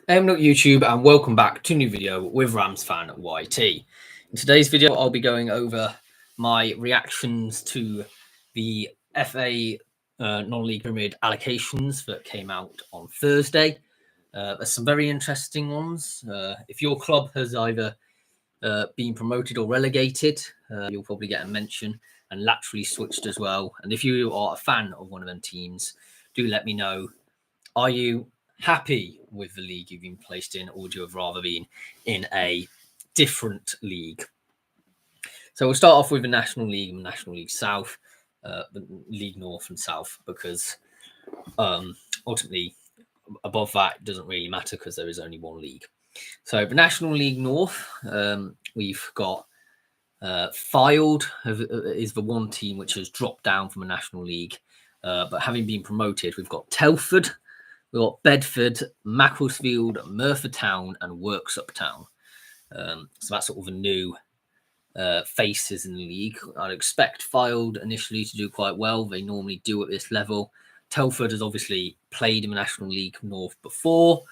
Not YouTube, and welcome back to a new video with Rams fan YT. In today's video, I'll be going over my reactions to the FA non-league pyramid allocations that came out on Thursday. There's some very interesting ones. If your club has either been promoted or relegated, you'll probably get a mention, and laterally switched as well. And if you are a fan of one of them teams, do let me know. Are you happy with the league you've been placed in, or would you have rather been in a different league? So we'll start off with the National League and National League South, the League North and South, because ultimately above that it doesn't really matter because there is only one league. So the National League North, we've got Fylde is the one team which has dropped down from a National League, but having been promoted, we've got Telford, we've got Bedford, Macclesfield, Merthyr Town, and Worksop Town. So that's sort of a new faces in the league. I'd expect Fylde initially to do quite well. They normally do at this level. Telford has obviously played in the National League North before,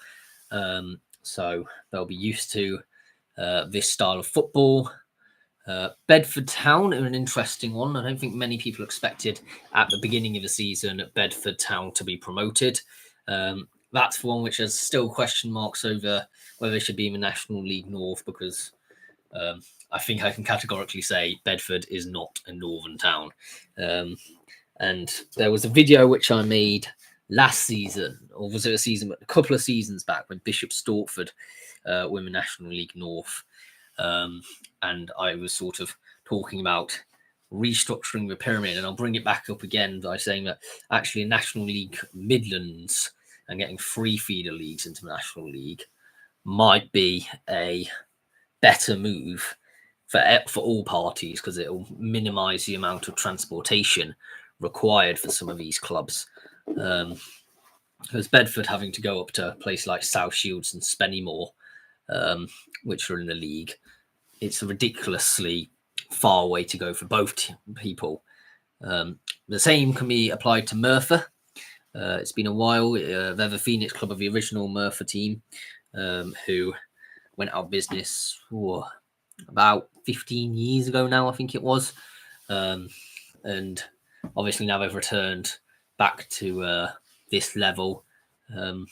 so they'll be used to this style of football. Bedford Town are an interesting one. I don't think many people expected at the beginning of the season Bedford Town to be promoted. That's one which has still question marks over whether they should be in the National League North, because I think I can categorically say Bedford is not a northern town. And there was a video which I made last season, or was it a season, a couple of seasons back, when Bishop Stortford were in the National League North. And I was sort of talking about restructuring the pyramid, and I'll bring it back up again by saying that actually National League Midlands and getting 3 feeder leagues into the National League might be a better move for all parties, because it will minimise the amount of transportation required for some of these clubs. Because Bedford having to go up to a place like South Shields and Spennymoor, which are in the league, it's a ridiculously far way to go for both people. The same can be applied to Merthyr. It's been a while. They're the Phoenix Club of the original Merthyr team, who went out of business about 15 years ago now, I think it was. And obviously now they've returned back to this level. A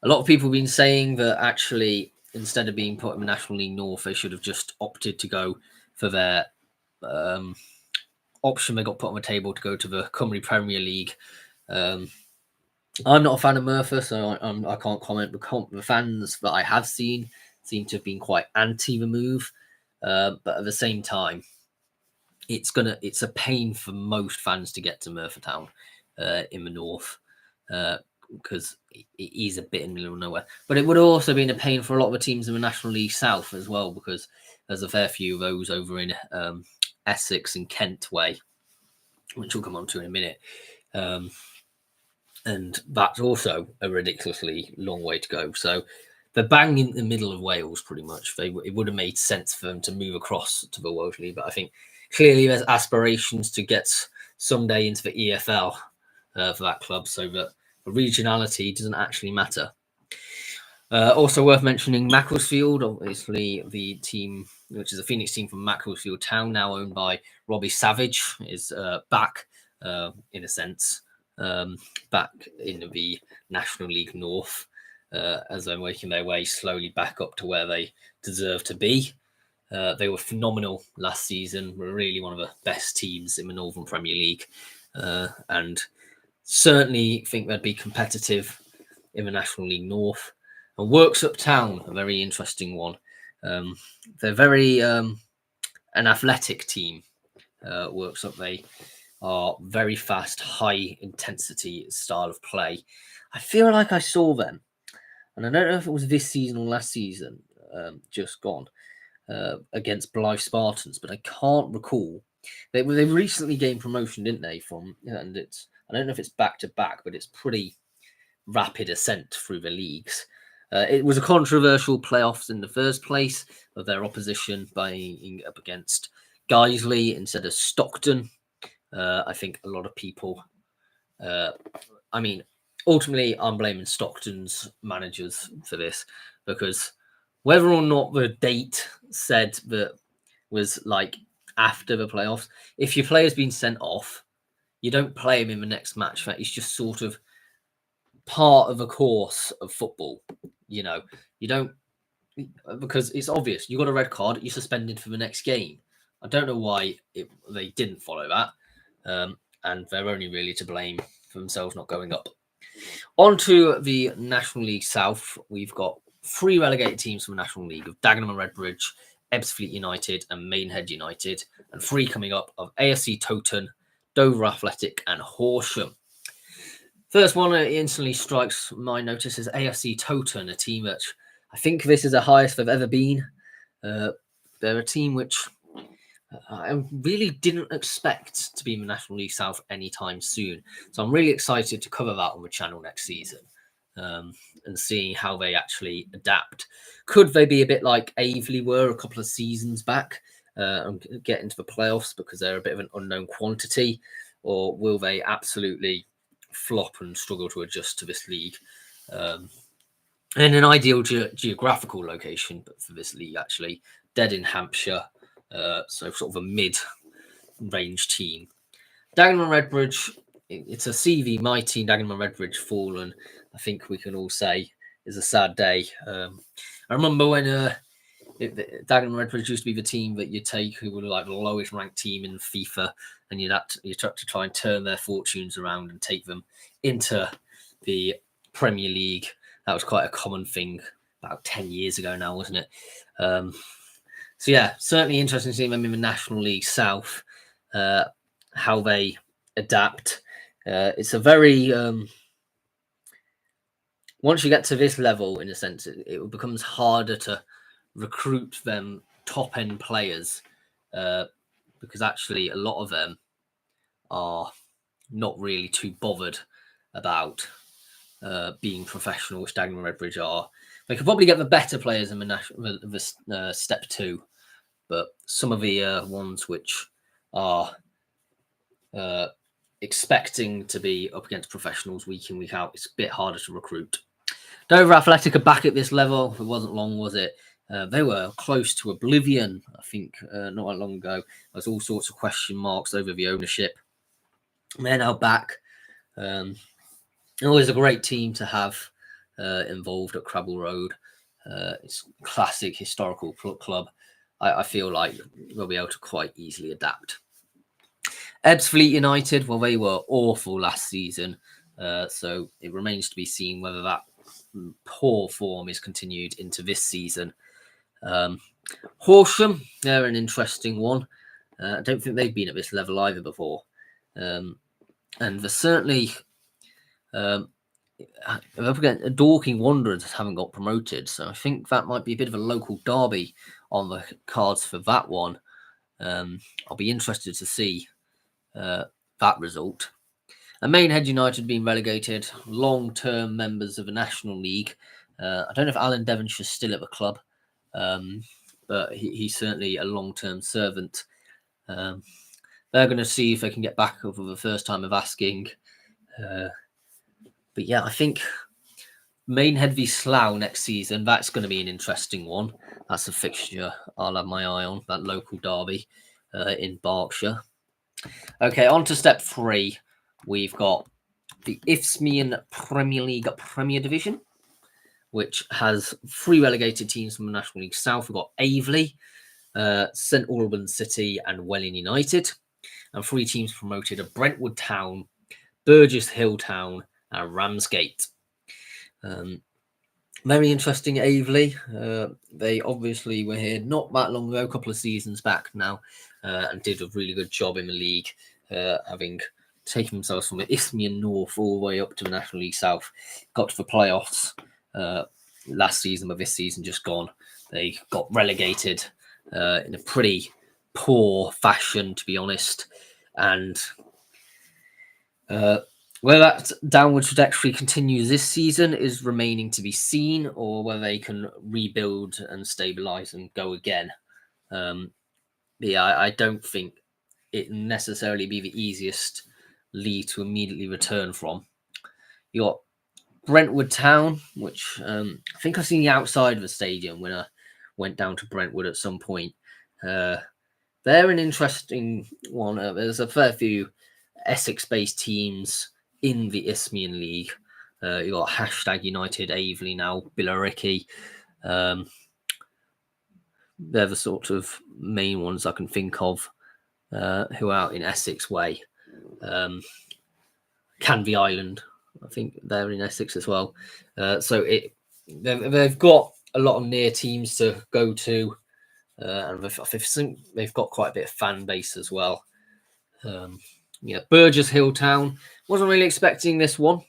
lot of people have been saying that actually, instead of being put in the National League North, they should have just opted to go for their option they got put on the table to go to the Cymru Premier League. I'm not a fan of Merthyr, so I can't comment. The fans that I have seen seem to have been quite anti the move, but at the same time, it's a pain for most fans to get to Merthyr Town in the north, because it is a bit in the middle of nowhere. But it would have also been a pain for a lot of the teams in the National League South as well, because there's a fair few of those over in Essex and Kent way, which we'll come on to in a minute. And that's also a ridiculously long way to go. So they're bang in the middle of Wales, pretty much. It would have made sense for them to move across to the Welsh League, but I think clearly there's aspirations to get someday into the EFL for that club, so that the regionality doesn't actually matter. Also worth mentioning, Macclesfield, obviously the team, which is a Phoenix team from Macclesfield Town, now owned by Robbie Savage, is back, in a sense, back in the National League North, as they're making their way slowly back up to where they deserve to be. They were phenomenal last season, were really one of the best teams in the Northern Premier League, and certainly think they'd be competitive in the National League North. And Worksop Town, a very interesting one. They're very an athletic team. Worksop, they are very fast, high intensity style of play. I feel like I saw them, and I don't know if it was this season or last season, just gone, against Blythe Spartans, but I can't recall. They recently gained promotion, didn't they? And I don't know if it's back to back, but it's pretty rapid ascent through the leagues. It was a controversial playoffs in the first place of their opposition being up against Guiseley instead of Stockton. I think a lot of people, ultimately, I'm blaming Stockton's managers for this, because whether or not the date said that was like after the playoffs, if your player's been sent off, you don't play him in the next match. That is just sort of part of the course of football. You know, you don't, because it's obvious. You got a red card, you're suspended for the next game. I don't know why they didn't follow that, and they're only really to blame for themselves not going up. On to the National League South, we've got 3 relegated teams from the National League of Dagenham and Redbridge, Ebbsfleet United and Maidenhead United, and 3 coming up of AFC Towton, Dover Athletic and Horsham. First one that instantly strikes my notice is AFC Towton, a team that I think this is the highest they've ever been. They're a team which I really didn't expect to be in the National League South anytime soon. So I'm really excited to cover that on the channel next season, and seeing how they actually adapt. Could they be a bit like Aveley were a couple of seasons back, and get into the playoffs because they're a bit of an unknown quantity? Or will they absolutely flop and struggle to adjust to this league? In an ideal geographical location for this league, actually, dead in Hampshire, so sort of a mid-range team. Dagenham and Redbridge, it's a CV. My team, Dagenham and Redbridge, fallen. I think we can all say is a sad day. I remember when Dagenham and Redbridge used to be the team that you take who were like the lowest ranked team in FIFA, and you'd have to try and turn their fortunes around and take them into the Premier League. That was quite a common thing about 10 years ago now, wasn't it? So yeah, certainly interesting to see them in the National League South, how they adapt. It's a very once you get to this level, in a sense, it becomes harder to recruit them top end players, because actually a lot of them are not really too bothered about being professional, which Dagenham and Redbridge are. They could probably get the better players in the step 2, but some of the ones which are expecting to be up against professionals week in, week out, it's a bit harder to recruit. Dover Athletic are back at this level. It wasn't long, was it? They were close to oblivion, I think, not that long ago. There's all sorts of question marks over the ownership. They're now back. Always a great team to have involved at Crabble Road. It's a classic historical club. I feel like they'll be able to quite easily adapt. Ebbsfleet United, well, they were awful last season, so it remains to be seen whether that poor form is continued into this season. Horsham, they're an interesting one. I don't think they've been at this level either before, and they're certainly up against Dorking Wanderers haven't got promoted, so I think that might be a bit of a local derby on the cards for that one. I'll be interested to see that result. And Maidenhead United being relegated, long-term members of the National League. I don't know if Alan Devonshire's still at the club, but he's certainly a long-term servant. They're going to see if they can get back over the first time of asking. But yeah, I think Maidenhead v Slough next season, that's going to be an interesting one. That's a fixture I'll have my eye on, that local derby in Berkshire. Okay, on to step 3. We've got the Isthmian Premier League Premier Division, which has 3 relegated teams from the National League South. We've got Aveley, St Albans City and Welling United. And 3 teams promoted are Brentwood Town, Burgess Hill Town and Ramsgate. Very interesting, Aveley. They obviously were here not that long ago, a couple of seasons back now, and did a really good job in the league, having taken themselves from the Isthmian North all the way up to the National League South. Got to the playoffs last season, but this season just gone. They got relegated in a pretty poor fashion, to be honest. And whether that downward trajectory continues this season is remaining to be seen, or whether they can rebuild and stabilise and go again. Yeah, I don't think it necessarily be the easiest league to immediately return from. You got Brentwood Town, which I think I've seen the outside of the stadium when I went down to Brentwood at some point. They're an interesting one. There's a fair few Essex-based teams in the Isthmian League. You got Hashtag United, Aveley now, Billericay. They're the sort of main ones I can think of who are out in Essex way. Canvey Island, I think they're in Essex as well. So they've got a lot of near teams to go to. And I think they've got quite a bit of fan base as well. Burgess Hill Town. Wasn't really expecting this one.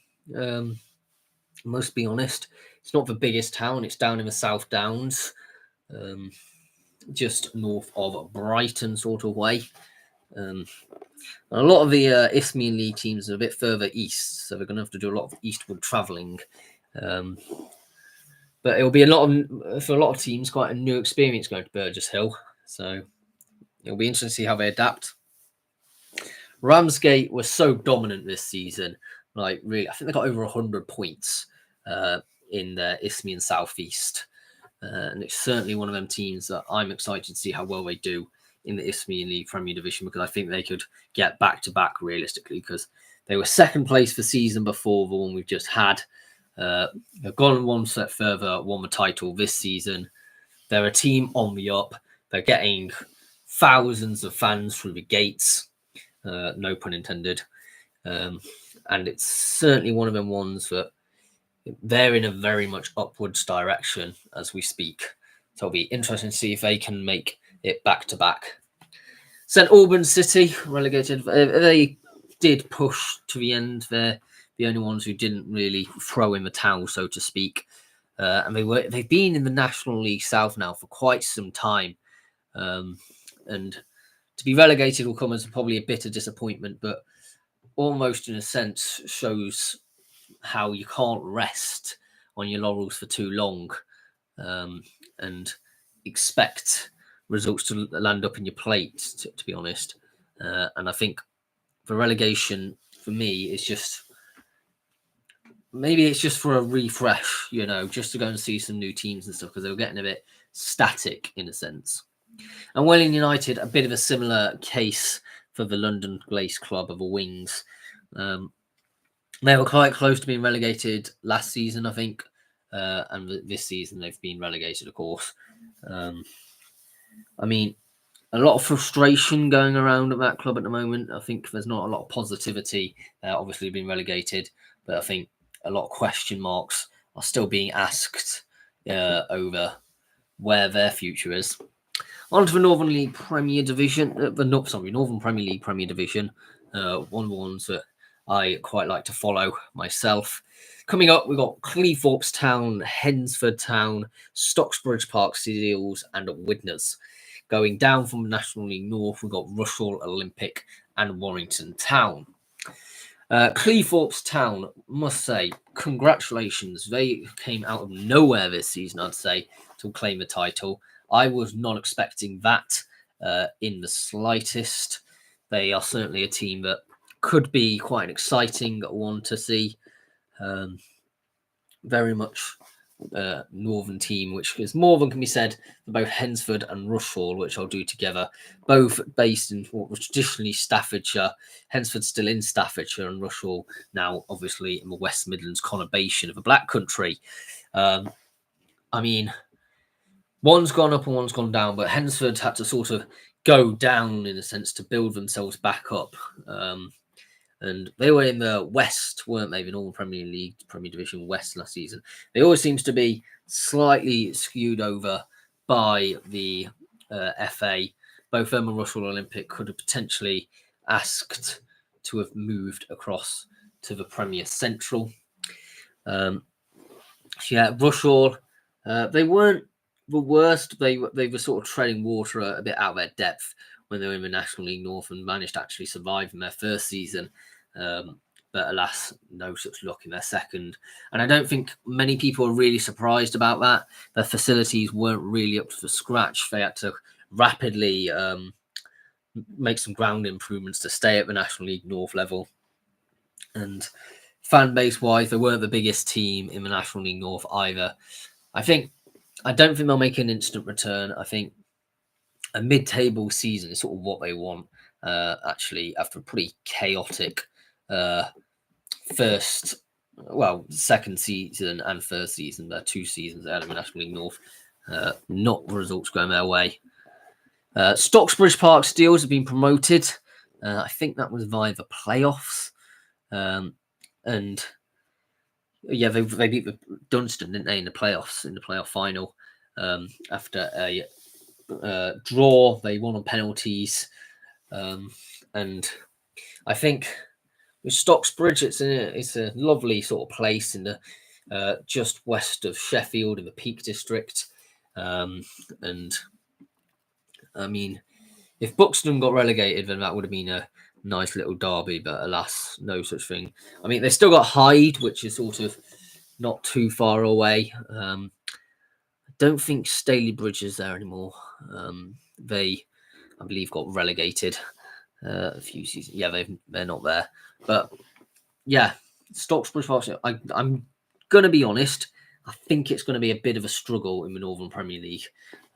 Must be honest. It's not the biggest town. It's down in the South Downs, just north of Brighton sort of way. A lot of the Isthmian League teams are a bit further east, so they're going to have to do a lot of eastward travelling. But it will be for a lot of teams, quite a new experience going to Burgess Hill. So it'll be interesting to see how they adapt. Ramsgate was so dominant this season. Like, really, I think they got over 100 points in the Isthmian Southeast. And it's certainly one of them teams that I'm excited to see how well they do in the Isthmian League Premier Division, because I think they could get back-to-back realistically, because they were second place the season before the one we've just had. They've gone one step further, won the title this season. They're a team on the up. They're getting thousands of fans through the gates, no pun intended. And it's certainly one of them ones that they're in a very much upwards direction as we speak. So it'll be interesting to see if they can make it back-to-back. St Albans City, relegated. They did push to the end. They're the only ones who didn't really throw in the towel, so to speak. And they've been in the National League South now for quite some time. And to be relegated will come as probably a bitter disappointment, but almost in a sense shows how you can't rest on your laurels for too long and expect results to land up in your plate, to be honest. And I think the relegation for me is just, maybe it's just for a refresh, just to go and see some new teams and stuff, because they were getting a bit static in a sense. And Welling United, a bit of a similar case for the London Glace Club of the Wings. They were quite close to being relegated last season, I think. And this season they've been relegated, of course. I mean, a lot of frustration going around at that club at the moment. I think there's not a lot of positivity. Obviously being relegated, but I think a lot of question marks are still being asked over where their future is. On to the Northern League Premier Division, Northern Premier League Premier Division, one of the ones that I quite like to follow myself. Coming up, we've got Cleethorpes Town, Hensford Town, Stocksbridge Park Seals, and Widnes. Going down from the National League North, we've got Russell, Olympic, and Warrington Town. Cleethorpes Town, must say, congratulations. They came out of nowhere this season, I'd say, to claim the title. I was not expecting that in the slightest. They are certainly a team that could be quite an exciting one to see. Very much northern team, which is more than can be said for both Hensford and Rushall, which I'll do together, both based in what was traditionally Staffordshire. Hensford still in Staffordshire, and Rushall now obviously in the West Midlands conurbation of the Black Country. I mean, one's gone up and one's gone down, but Hensford had to sort of go down in a sense to build themselves back up. And they were in the West, weren't they? The Northern Premier League, Premier Division West last season. They always seems to be slightly skewed over by the FA. Both them and Russell Olympic could have potentially asked to have moved across to the Premier Central. Russell, they weren't the worst. They were sort of treading water a bit out of their depth when they were in the National League North and managed to actually survive in their first season. But alas, no such luck in their second. And I don't think many people are really surprised about that. Their facilities weren't really up to scratch. They had to rapidly make some ground improvements to stay at the National League North level. And fan base wise, they weren't the biggest team in the National League North either. I don't think they'll make an instant return. I think a mid-table season is sort of what they want. Actually, after a pretty chaotic second season and first season, they're 2 seasons out of the National League North. Not the results going their way. Stocksbridge Park Steels have been promoted. I think that was via the playoffs. And yeah, they beat the Dunstan, didn't they, in the playoff final. After a draw, they won on penalties. And I think with Stocksbridge, it's a lovely sort of place in the just west of Sheffield in the Peak District. And I mean, if Buxton got relegated, then that would have been a nice little derby, but alas, no such thing. I mean, they still got Hyde, which is sort of not too far away. I don't think Stalybridge is there anymore. They, I believe, got relegated a few seasons. Yeah, they're not there. But yeah, Stocksbridge. I'm going to be honest. I think it's going to be a bit of a struggle in the Northern Premier League.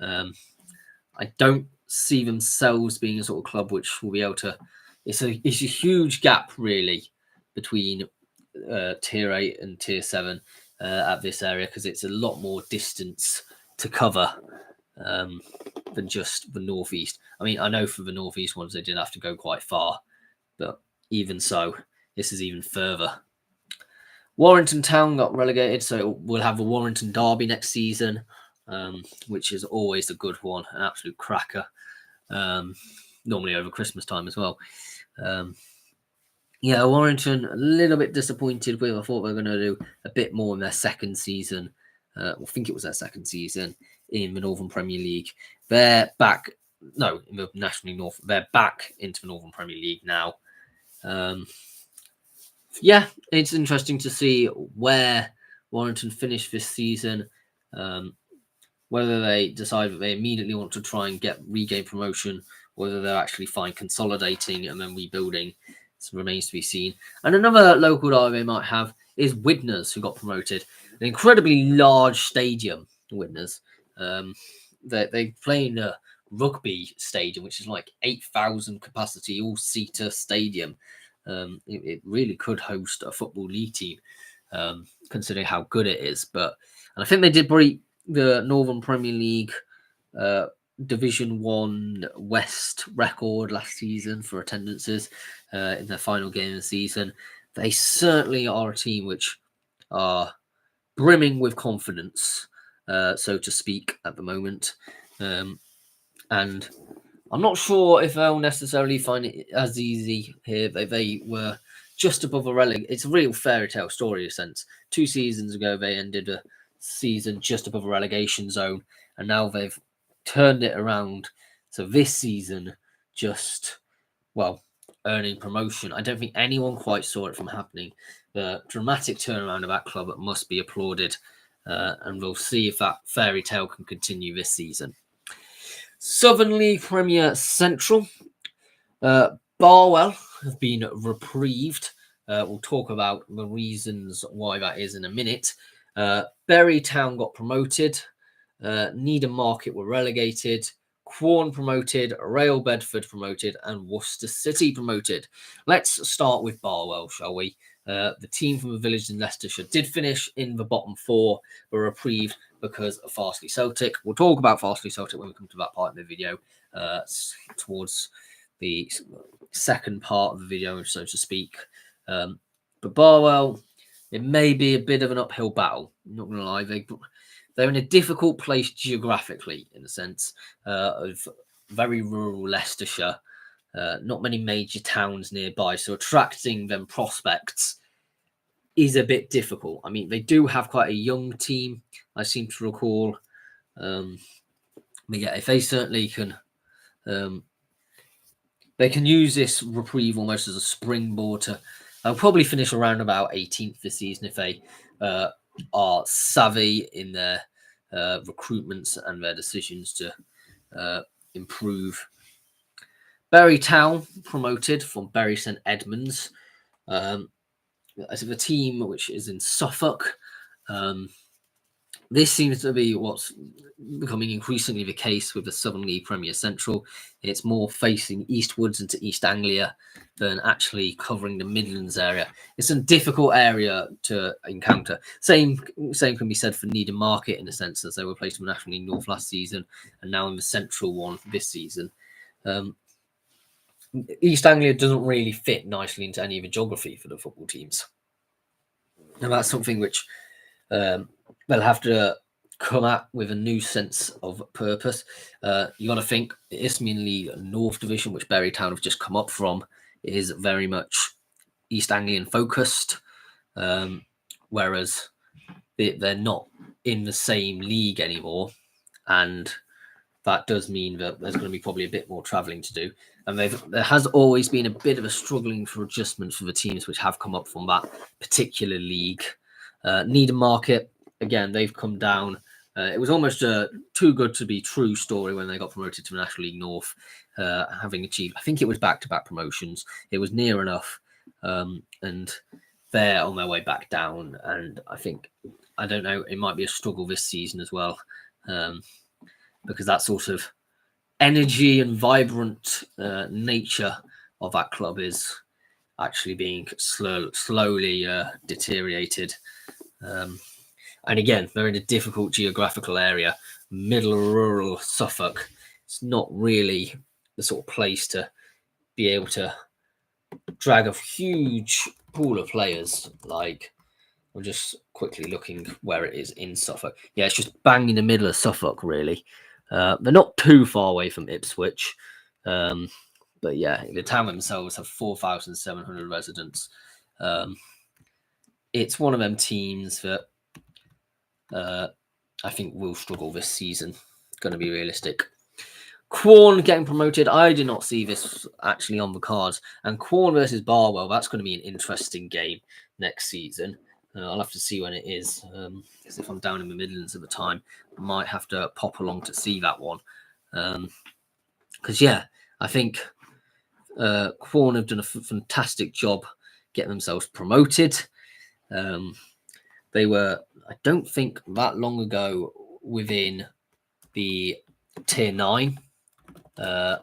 I don't see themselves being a sort of club which will be able to. It's a huge gap really between Tier 8 and Tier 7 at this area, because it's a lot more distance to cover than just the Northeast. I mean, I know for the Northeast ones they did have to go quite far, but even so, this is even further. Warrington Town got relegated, so we'll have the Warrington Derby next season, which is always a good one, an absolute cracker. Normally over Christmas time as well. Yeah, Warrington, a little bit disappointed with. I thought they were going to do a bit more in their second season. I think it was their second season in the Northern Premier League. They're back, no, in the National League North. They're back into the Northern Premier League now. Yeah, it's interesting to see where Warrington finish this season. Whether they decide that they immediately want to try and regain promotion, whether they're actually fine consolidating and then rebuilding, remains to be seen. And another local derby they might have is Widnes, who got promoted. An incredibly large stadium, Widnes. They play in a rugby stadium, which is like 8,000 capacity, all-seater stadium. It really could host a football league team, considering how good it is. And I think they did break the Northern Premier League Division 1 West record last season for attendances in their final game of the season. They certainly are a team which are brimming with confidence, so to speak, at the moment. And I'm not sure if they'll necessarily find it as easy here. They were just above a relegation. It's a real fairy tale story in a sense. 2 seasons ago, they ended a season just above a relegation zone, and now they've turned it around. So this season, earning promotion. I don't think anyone quite saw it from happening. The dramatic turnaround of that club must be applauded, and we'll see if that fairy tale can continue this season. Southern League Premier Central. Barwell have been reprieved. We'll talk about the reasons why that is in a minute. Bury Town got promoted. Needham Market were relegated. Quorn promoted. Rail Bedford promoted. And Worcester City promoted. Let's start with Barwell, shall we? The team from the village in Leicestershire did finish in the bottom 4, but reprieved because of Farsley Celtic. We'll talk about Farsley Celtic when we come to that part of the video, towards the second part of the video, so to speak. But Barwell, it may be a bit of an uphill battle. I'm not going to lie. They're in a difficult place geographically, in a sense, of very rural Leicestershire. Not many major towns nearby, so attracting them prospects is a bit difficult. I mean, they do have quite a young team, I seem to recall. But yeah, if they certainly can, they can use this reprieve almost as a springboard to. They'll probably finish around about 18th this season if they are savvy in their recruitments and their decisions to improve. Bury Town promoted from Bury St Edmunds. as of a team which is in Suffolk. This seems to be what's becoming increasingly the case with the Southern League Premier Central. It's more facing eastwards into East Anglia than actually covering the Midlands area. It's a difficult area to encounter. Same can be said for Needham Market in a sense, as they were placed in the National League North last season and now in the Central one this season. East Anglia doesn't really fit nicely into any of the geography for the football teams. And that's something which they'll have to come at with a new sense of purpose. You got to think the Isthmian League North Division, which Bury Town have just come up from, is very much East Anglian focused, whereas they're not in the same league anymore, and that does mean that there's going to be probably a bit more travelling to do. And there has always been a bit of a struggling for adjustment for the teams which have come up from that particular league. Needham Market, again, they've come down. It was almost a too good to be true story when they got promoted to the National League North, having achieved, I think it was back-to-back promotions. It was near enough, and they're on their way back down. And I don't know, it might be a struggle this season as well, because that sort of energy and vibrant nature of that club is actually being slowly deteriorated. And again, they're in a difficult geographical area, middle rural Suffolk. It's not really the sort of place to be able to drag a huge pool of players. Like, I'm just quickly looking where it is in Suffolk. Yeah, it's just bang in the middle of Suffolk, really. They're not too far away from Ipswich. But yeah, the town themselves have 4,700 residents. It's one of them teams that I think will struggle this season. Going to be realistic. Quorn getting promoted. I did not see this actually on the cards. And Quorn versus Barwell, that's going to be an interesting game next season. I'll have to see when it is. Because if I'm down in the Midlands at the time, I might have to pop along to see that one. Because, yeah, I think Quorn have done a fantastic job getting themselves promoted. They were, I don't think, that long ago within the Tier 9. I'm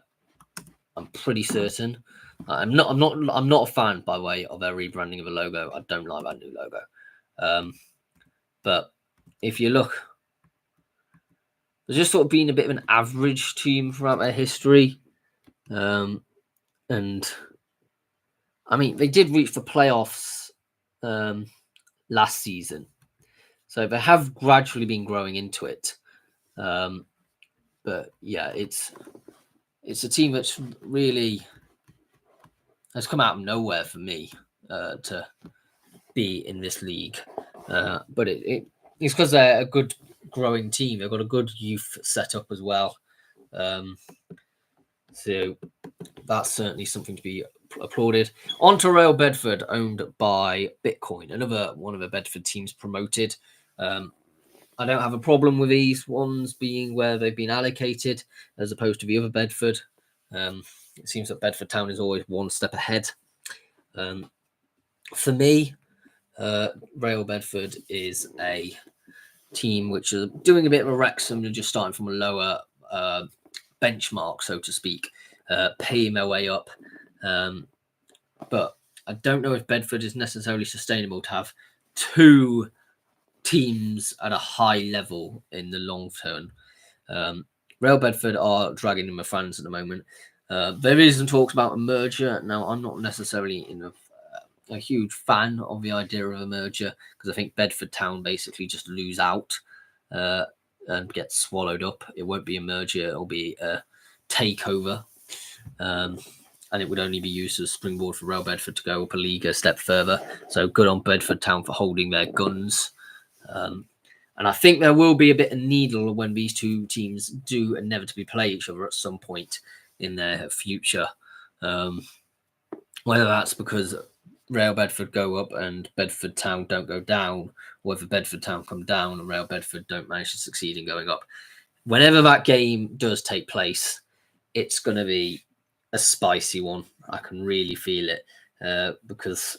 pretty certain. I'm not a fan, by the way, of their rebranding of the logo. I don't like that new logo. But if you look, they've just sort of been a bit of an average team throughout their history. And I mean, they did reach the playoffs last season. So they have gradually been growing into it. But yeah, it's a team that's really has come out of nowhere for me to be in this league. But it's because they're a good growing team. They've got a good youth setup as well. So that's certainly something to be applauded. On to Royal Bedford, owned by Bitcoin, another one of the Bedford teams promoted. I don't have a problem with these ones being where they've been allocated as opposed to the other Bedford. It seems that Bedford Town is always one step ahead. For me, Royal Bedford is a team which are doing a bit of a Wrexham and just starting from a lower benchmark, so to speak, paying their way up. But I don't know if Bedford is necessarily sustainable to have two teams at a high level in the long term. Real Bedford are dragging in the fans at the moment. There is some talks about a merger. Now, I'm not necessarily a huge fan of the idea of a merger because I think Bedford Town basically just lose out and get swallowed up. It won't be a merger. It'll be a takeover. And it would only be used as a springboard for Real Bedford to go up a league a step further. So good on Bedford Town for holding their guns. And I think there will be a bit of needle when these two teams do inevitably play each other at some point in their future. Whether that's because Real Bedford go up and Bedford Town don't go down, or whether Bedford Town come down and Real Bedford don't manage to succeed in going up. Whenever that game does take place, it's going to be a spicy one. I can really feel it because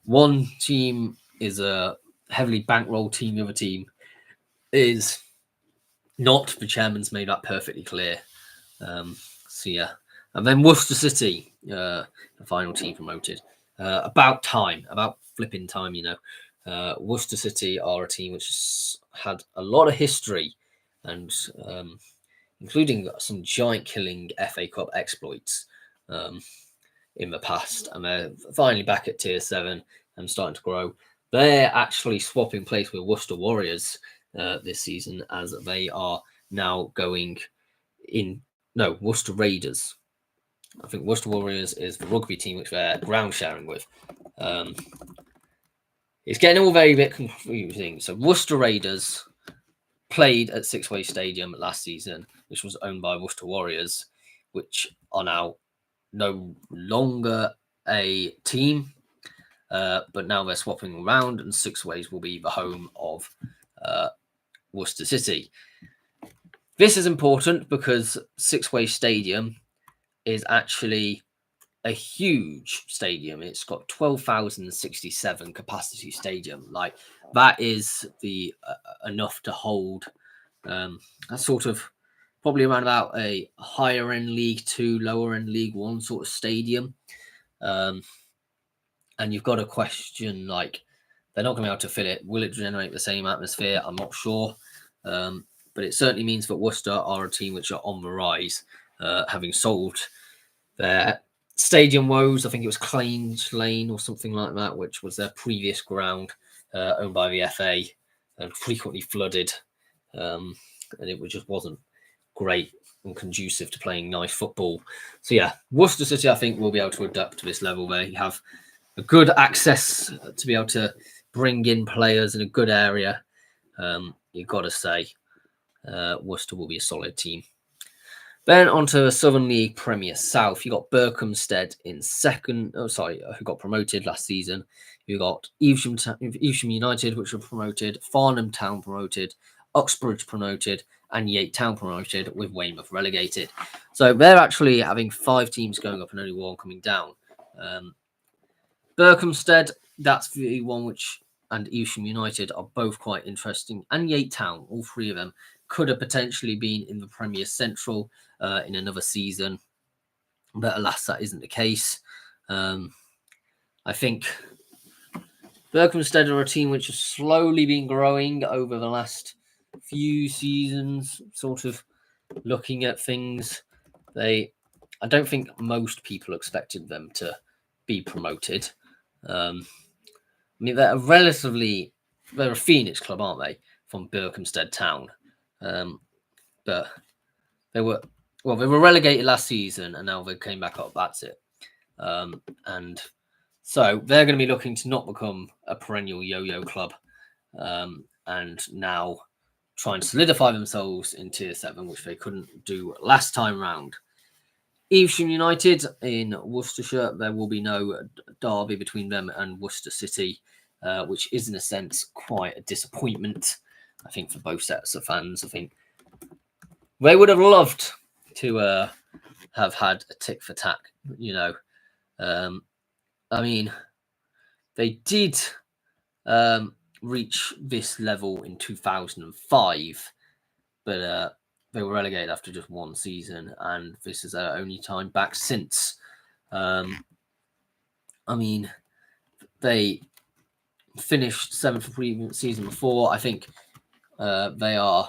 One team is a heavily bankroll team, the other team is not. The chairman's made that perfectly clear. So yeah, and then Worcester City, the final team promoted. About flipping time, Worcester City are a team which has had a lot of history, and including some giant-killing FA Cup exploits in the past, and they're finally back at Tier 7 and starting to grow. They're actually swapping place with Worcester Warriors this season, as they are now going in. No, Worcester Raiders. I think Worcester Warriors is the rugby team which they're ground sharing with. It's getting all very bit confusing. So Worcester Raiders played at Sixway Stadium last season, which was owned by Worcester Warriors, which are now no longer a team, but now they're swapping around, and Sixways will be the home of Worcester City. This is important because Sixway Stadium is actually a huge stadium. It's got 12,067 capacity stadium. Like, that is the enough to hold a sort of probably around about a higher end League 2, lower end League 1 sort of stadium. And you've got to question, like, they're not going to be able to fill it. Will it generate the same atmosphere? I'm not sure. But it certainly means that Worcester are a team which are on the rise, having sold their stadium woes. I think it was Claims Lane or something like that, which was their previous ground, owned by the FA and frequently flooded. And it just wasn't great and conducive to playing nice football. So yeah, Worcester City, I think, will be able to adapt to this level. They have a good access to be able to bring in players in a good area. You've got to say Worcester will be a solid team. Then onto the Southern League Premier South, you got Berkhamsted in second. Who got promoted last season. You got Evesham United, which were promoted, Farnham Town promoted, Uxbridge promoted, and Yate Town promoted, with Weymouth relegated. So they're actually having 5 teams going up and only 1 coming down. Berkhamsted, that's the one which, and Evesham United are both quite interesting, and Yate Town, all 3 of them could have potentially been in the Premier Central in another season, but alas, that isn't the case. I think Berkhamsted are a team which has slowly been growing over the last few seasons, sort of looking at things. I don't think most people expected them to be promoted. I mean, they're a Phoenix club, aren't they, from Berkhamsted Town? But they were relegated last season, and now they came back up. That's it. And so they're going to be looking to not become a perennial yo-yo club, and now try and solidify themselves in Tier 7, which they couldn't do last time round. Evesham United in Worcestershire, there will be no derby between them and Worcester City, which is in a sense quite a disappointment, I think, for both sets of fans. I think they would have loved to have had a tick for tack, I mean, they did reach this level in 2005, but they were relegated after just 1 season, and this is their only time back since. I mean, they finished 7th the season before. I think they'll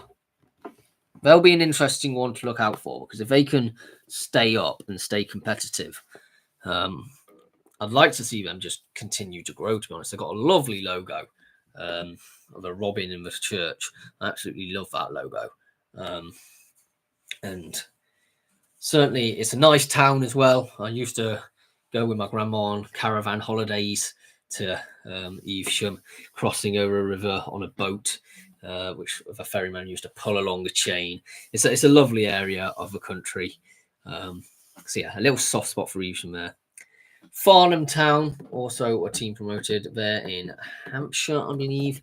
be an interesting one to look out for, because if they can stay up and stay competitive, I'd like to see them just continue to grow, to be honest. They've got a lovely logo, the robin in the church. I absolutely love that logo. And certainly it's a nice town as well. I used to go with my grandma on caravan holidays to Evesham, crossing over a river on a boat, which the ferryman used to pull along a chain. It's a lovely area of the country. So yeah, a little soft spot for Evesham there. Farnham Town, also a team promoted. They're in Hampshire, I believe.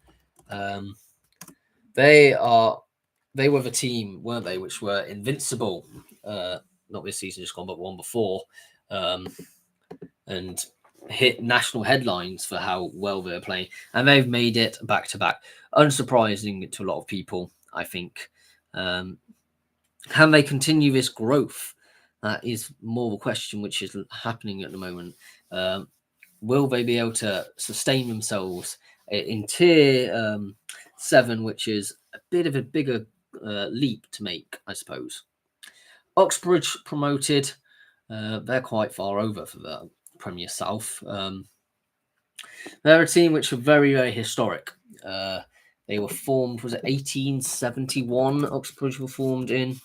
They were the team, weren't they, which were invincible. Not this season, just gone, but one before. And hit national headlines for how well they're playing, and they've made it back to back. Unsurprising to a lot of people, I think. Can they continue this growth? That is more of a question which is happening at the moment. Will they be able to sustain themselves in tier 7, which is a bit of a bigger leap to make, I suppose. Uxbridge promoted. They're quite far over for the Premier South. They're a team which are very, very historic. They were formed, was it 1871? Uxbridge were formed in?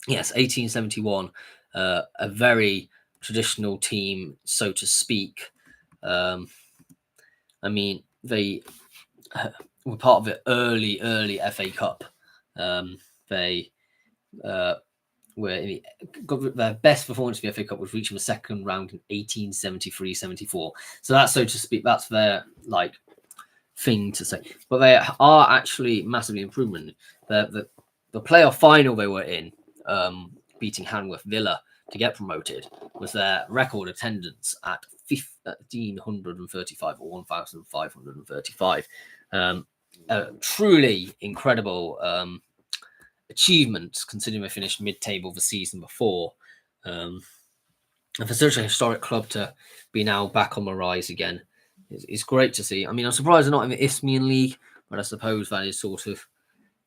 Yes, 1871. A very traditional team, so to speak. I mean, they were part of the early FA Cup. They got their best performance in the FA Cup was reaching the second round in 1873-74. So that's, so to speak, that's their thing to say. But they are actually massively improvement. The playoff final they were in, beating Hanworth Villa to get promoted, was their record attendance at 1,535 or 1,535. Truly incredible achievements, considering they finished mid-table the season before. And for such a historic club to be now back on the rise again is great to see. I mean, I'm surprised they're not in the Isthmian League, but I suppose that is sort of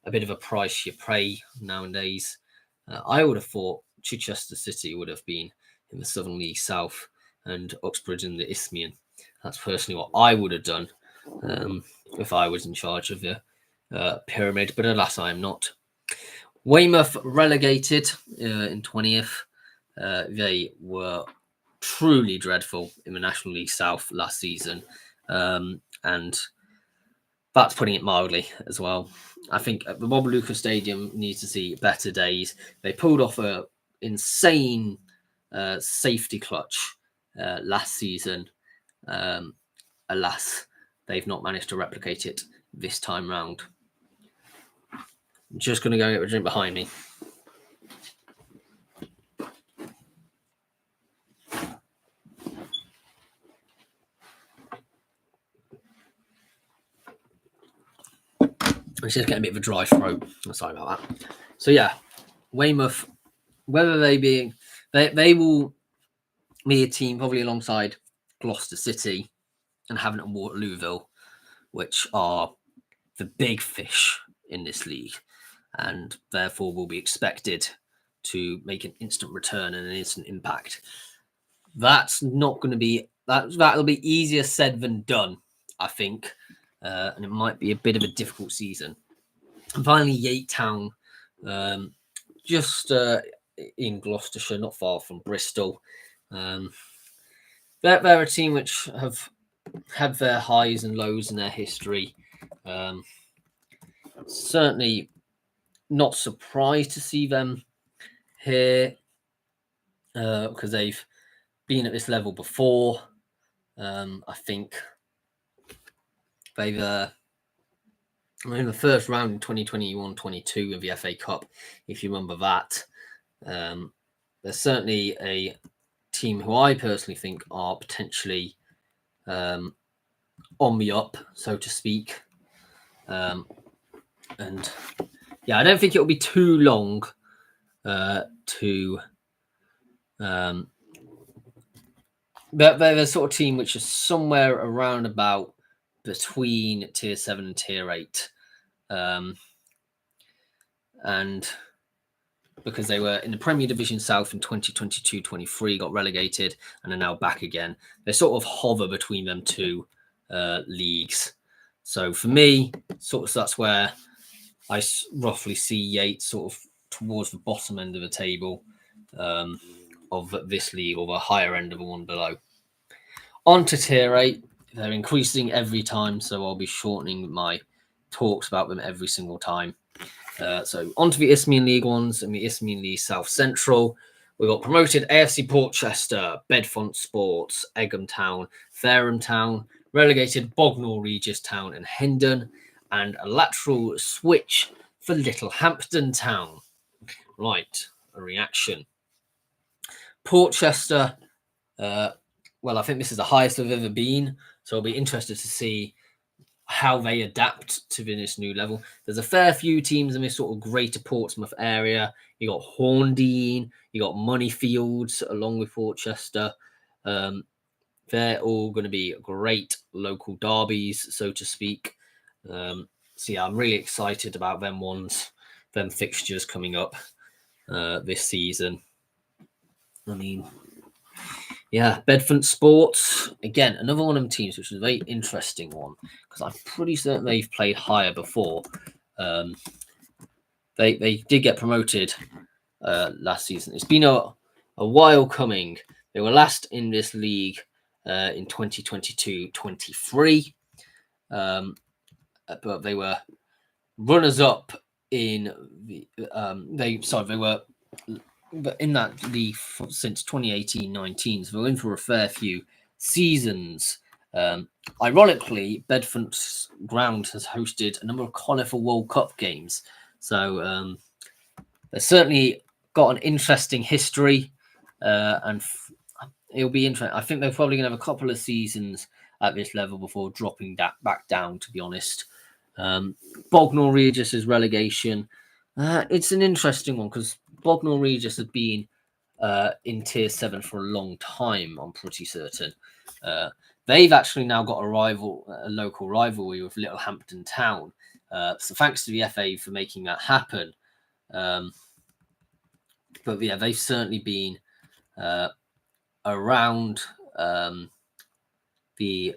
a bit of a price you pay nowadays. I would have thought Chichester City would have been in the Southern League South and Uxbridge in the Isthmian. That's personally what I would have done if I was in charge of the pyramid, but alas, I am not. Weymouth relegated in 20th. They were truly dreadful in the National League South last season, and that's putting it mildly as well. I think the Bob Lucas Stadium needs to see better days. They pulled off a insane safety clutch last season. Alas, they've not managed to replicate it this time round. I'm just going to go get a drink behind me. It's just getting a bit of a dry throat. Sorry about that. So yeah, Weymouth, whether they will be a team probably alongside Gloucester City and Havant and Waterlooville, which are the big fish in this league, and therefore will be expected to make an instant return and an instant impact. That's not going to be that'll be easier said than done, I think, and it might be a bit of a difficult season. And finally, Yatetown, just in Gloucestershire, not far from Bristol. They're a team which have had their highs and lows in their history. Certainly not surprised to see them here because they've been at this level before. I think they've in the first round in 2021-22 of the FA Cup, if you remember that. There's certainly a team who I personally think are potentially on the up, so to speak. And yeah, I don't think it'll be too long to. They're the sort of team which is somewhere around about between tier 7 and tier 8. And because they were in the Premier Division South in 2022-23, got relegated and are now back again. They sort of hover between them two leagues. So for me, so that's where I roughly see Yates sort of towards the bottom end of the table of this league, or the higher end of the one below. On to tier 8. They're increasing every time, so I'll be shortening my talks about them every single time. So onto the Isthmian League ones and the Isthmian League South Central. We got promoted AFC Portchester, Bedfont Sports, Egham Town, Fareham Town, relegated Bognor Regis Town and Hendon, and a lateral switch for Littlehampton Town. Right, a reaction. Portchester, well, I think this is the highest they've ever been. So I'll be interested to see how they adapt to this new level. There's a fair few teams in this sort of greater Portsmouth area. You got Horndean, you got Moneyfields along with Portchester. They're all going to be great local derbies, so to speak. So yeah, I'm really excited about them fixtures coming up this season. I mean, yeah, Bedfont Sports, again, another one of them teams, which is a very interesting one, because I'm pretty certain they've played higher before. They did get promoted last season. It's been a while coming. They were last in this league in 2022-23, but they were runners-up in the they were in that league since 2018-19, so we're in for a fair few seasons. Ironically, Bedford's ground has hosted a number of Conifer World Cup games, so they've certainly got an interesting history, and it'll be interesting. I think they're probably going to have a couple of seasons at this level before dropping that back down, to be honest. Bognor Regis' relegation, it's an interesting one because Bognor Regis has been in Tier 7 for a long time, I'm pretty certain. They've actually now got a local rivalry with Littlehampton Town. So thanks to the FA for making that happen. But yeah, they've certainly been around the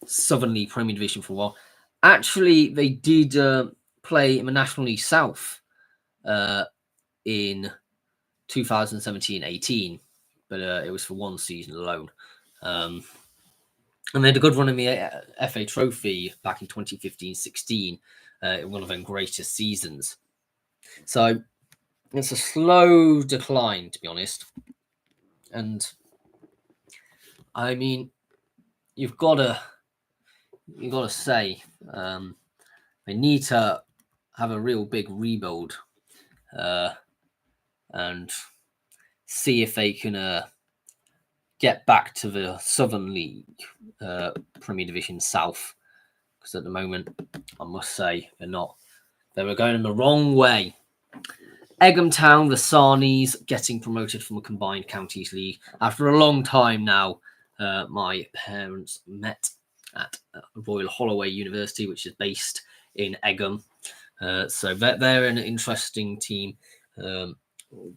Southern League Premier Division for a while. Actually, they did play in the National League South in 2017-18, but it was for one season alone. And they had a good run in the FA Trophy back in 2015-16, one of their greatest seasons. So it's a slow decline, to be honest. And I mean, you've got to say they need to have a real big rebuild and see if they can get back to the Southern League Premier Division South, because at the moment, I must say, they're not. They were going in the wrong way. Egham Town, the Sarnies, getting promoted from a combined counties league after a long time now. My parents met at Royal Holloway University, which is based in Egham. So they're an interesting team.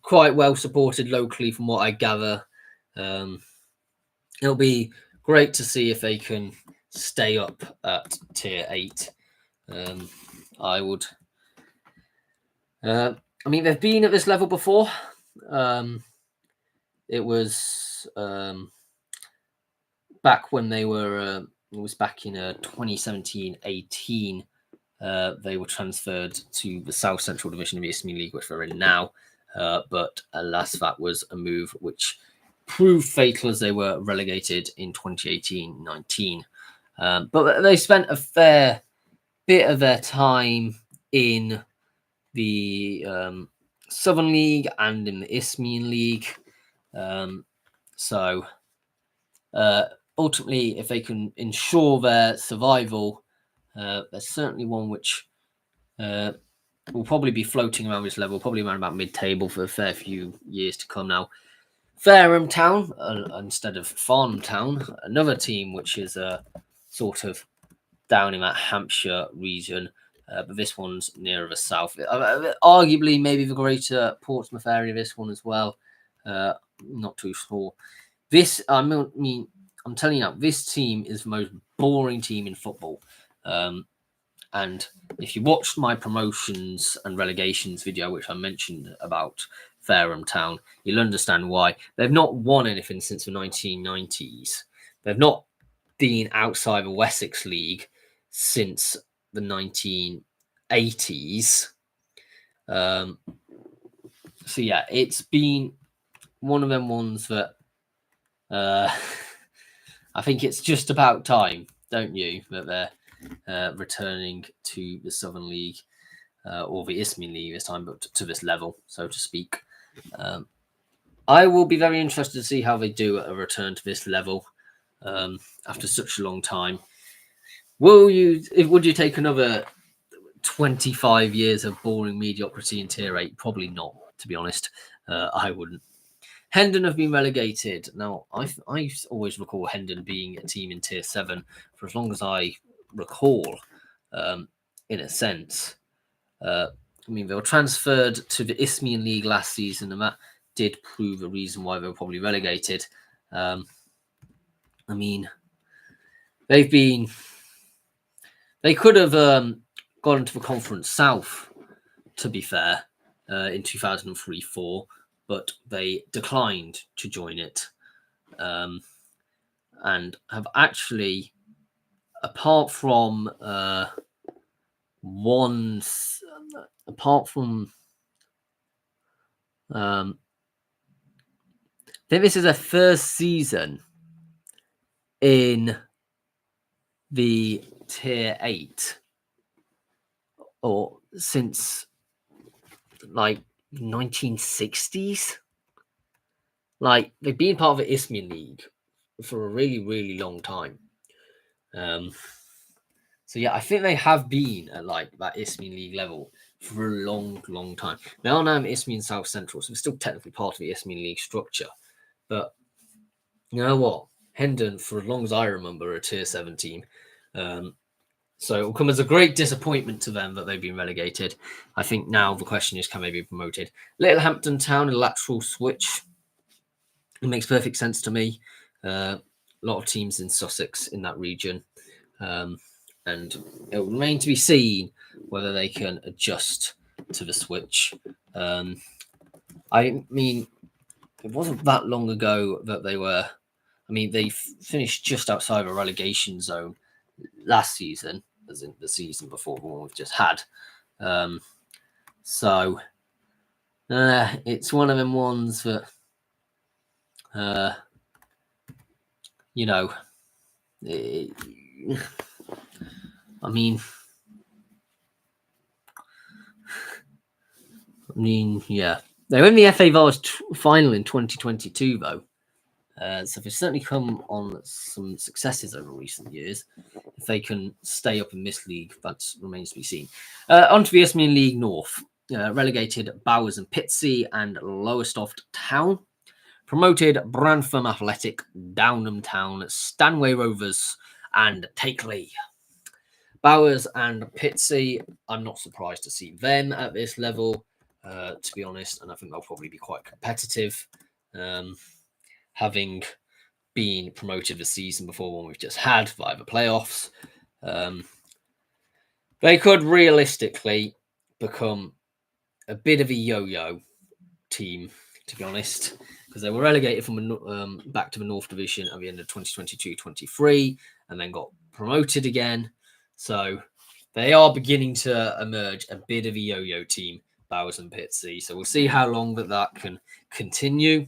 Quite well supported locally, from what I gather. It'll be great to see if they can stay up at Tier 8. I would. I mean, they've been at this level before. It was back when they were. It was back in 2017-18. They were transferred to the South Central Division of the Isthmian League, which they're in now. But alas, that was a move which proved fatal as they were relegated in 2018-19. But they spent a fair bit of their time in the Southern League and in the Isthmian League. So ultimately, if they can ensure their survival, there's certainly one which will probably be floating around this level, probably around about mid-table for a fair few years to come now. Fareham Town instead of Farnham Town, another team which is sort of down in that Hampshire region, but this one's nearer the south. Arguably, maybe the greater Portsmouth area, this one as well. Not too sure. I'm telling you now, this team is the most boring team in football. And if you watched my promotions and relegations video, which I mentioned about Fareham Town, you'll understand why. They've not won anything since the 1990s. They've not been outside the Wessex League since the 1980s. So yeah, it's been one of them ones that I think it's just about time, don't you, that they're returning to the Southern League or the Isthmian League this time, but to this level, so to speak. I will be very interested to see how they do at a return to this level after such a long time. Would you take another 25 years of boring mediocrity in Tier 8? Probably not, to be honest. I wouldn't. Hendon have been relegated. Now, I always recall Hendon being a team in Tier 7 for as long as I recall, in a sense. I mean, they were transferred to the Isthmian League last season, and that did prove a reason why they were probably relegated. I mean, they could have gone into the Conference South, to be fair, in 2003-04, but they declined to join it, and have actually, apart from I think this is their first season in the Tier 8, or since like 1960s. Like, they've been part of the Isthmian League for a really, really long time. So yeah, I think they have been at like that Isthmian League level for a long, long time. They are now in Isthmian South Central, so they're still technically part of the Isthmian League structure. But you know what? Hendon, for as long as I remember, are a Tier 7 team. So it will come as a great disappointment to them that they've been relegated. I think now the question is, can they be promoted? Littlehampton Town, a lateral switch. It makes perfect sense to me. A lot of teams in Sussex in that region. And it will remain to be seen whether they can adjust to the switch. I mean, it wasn't that long ago that they were. I mean, they finished just outside a relegation zone last season, as in the season before the one we've just had. So it's one of them ones that, you know, I mean, yeah. They were in the FA Vase final in 2022, though. So they've certainly come on some successes over recent years. If they can stay up in this league, that remains to be seen. On to the Isthmian League North. Relegated Bowers and Pitsea and Lowestoft Town. Promoted Brantham Athletic, Downham Town, Stanway Rovers, and Takeley. Bowers and Pitsea, I'm not surprised to see them at this level, to be honest, and I think they'll probably be quite competitive, having been promoted the season before one we've just had via the playoffs. They could realistically become a bit of a yo-yo team, to be honest, because they were relegated from back to the North Division at the end of 2022-23 and then got promoted again. So they are beginning to emerge a bit of a yo-yo team, Bowers and Pitsea. So we'll see how long that can continue.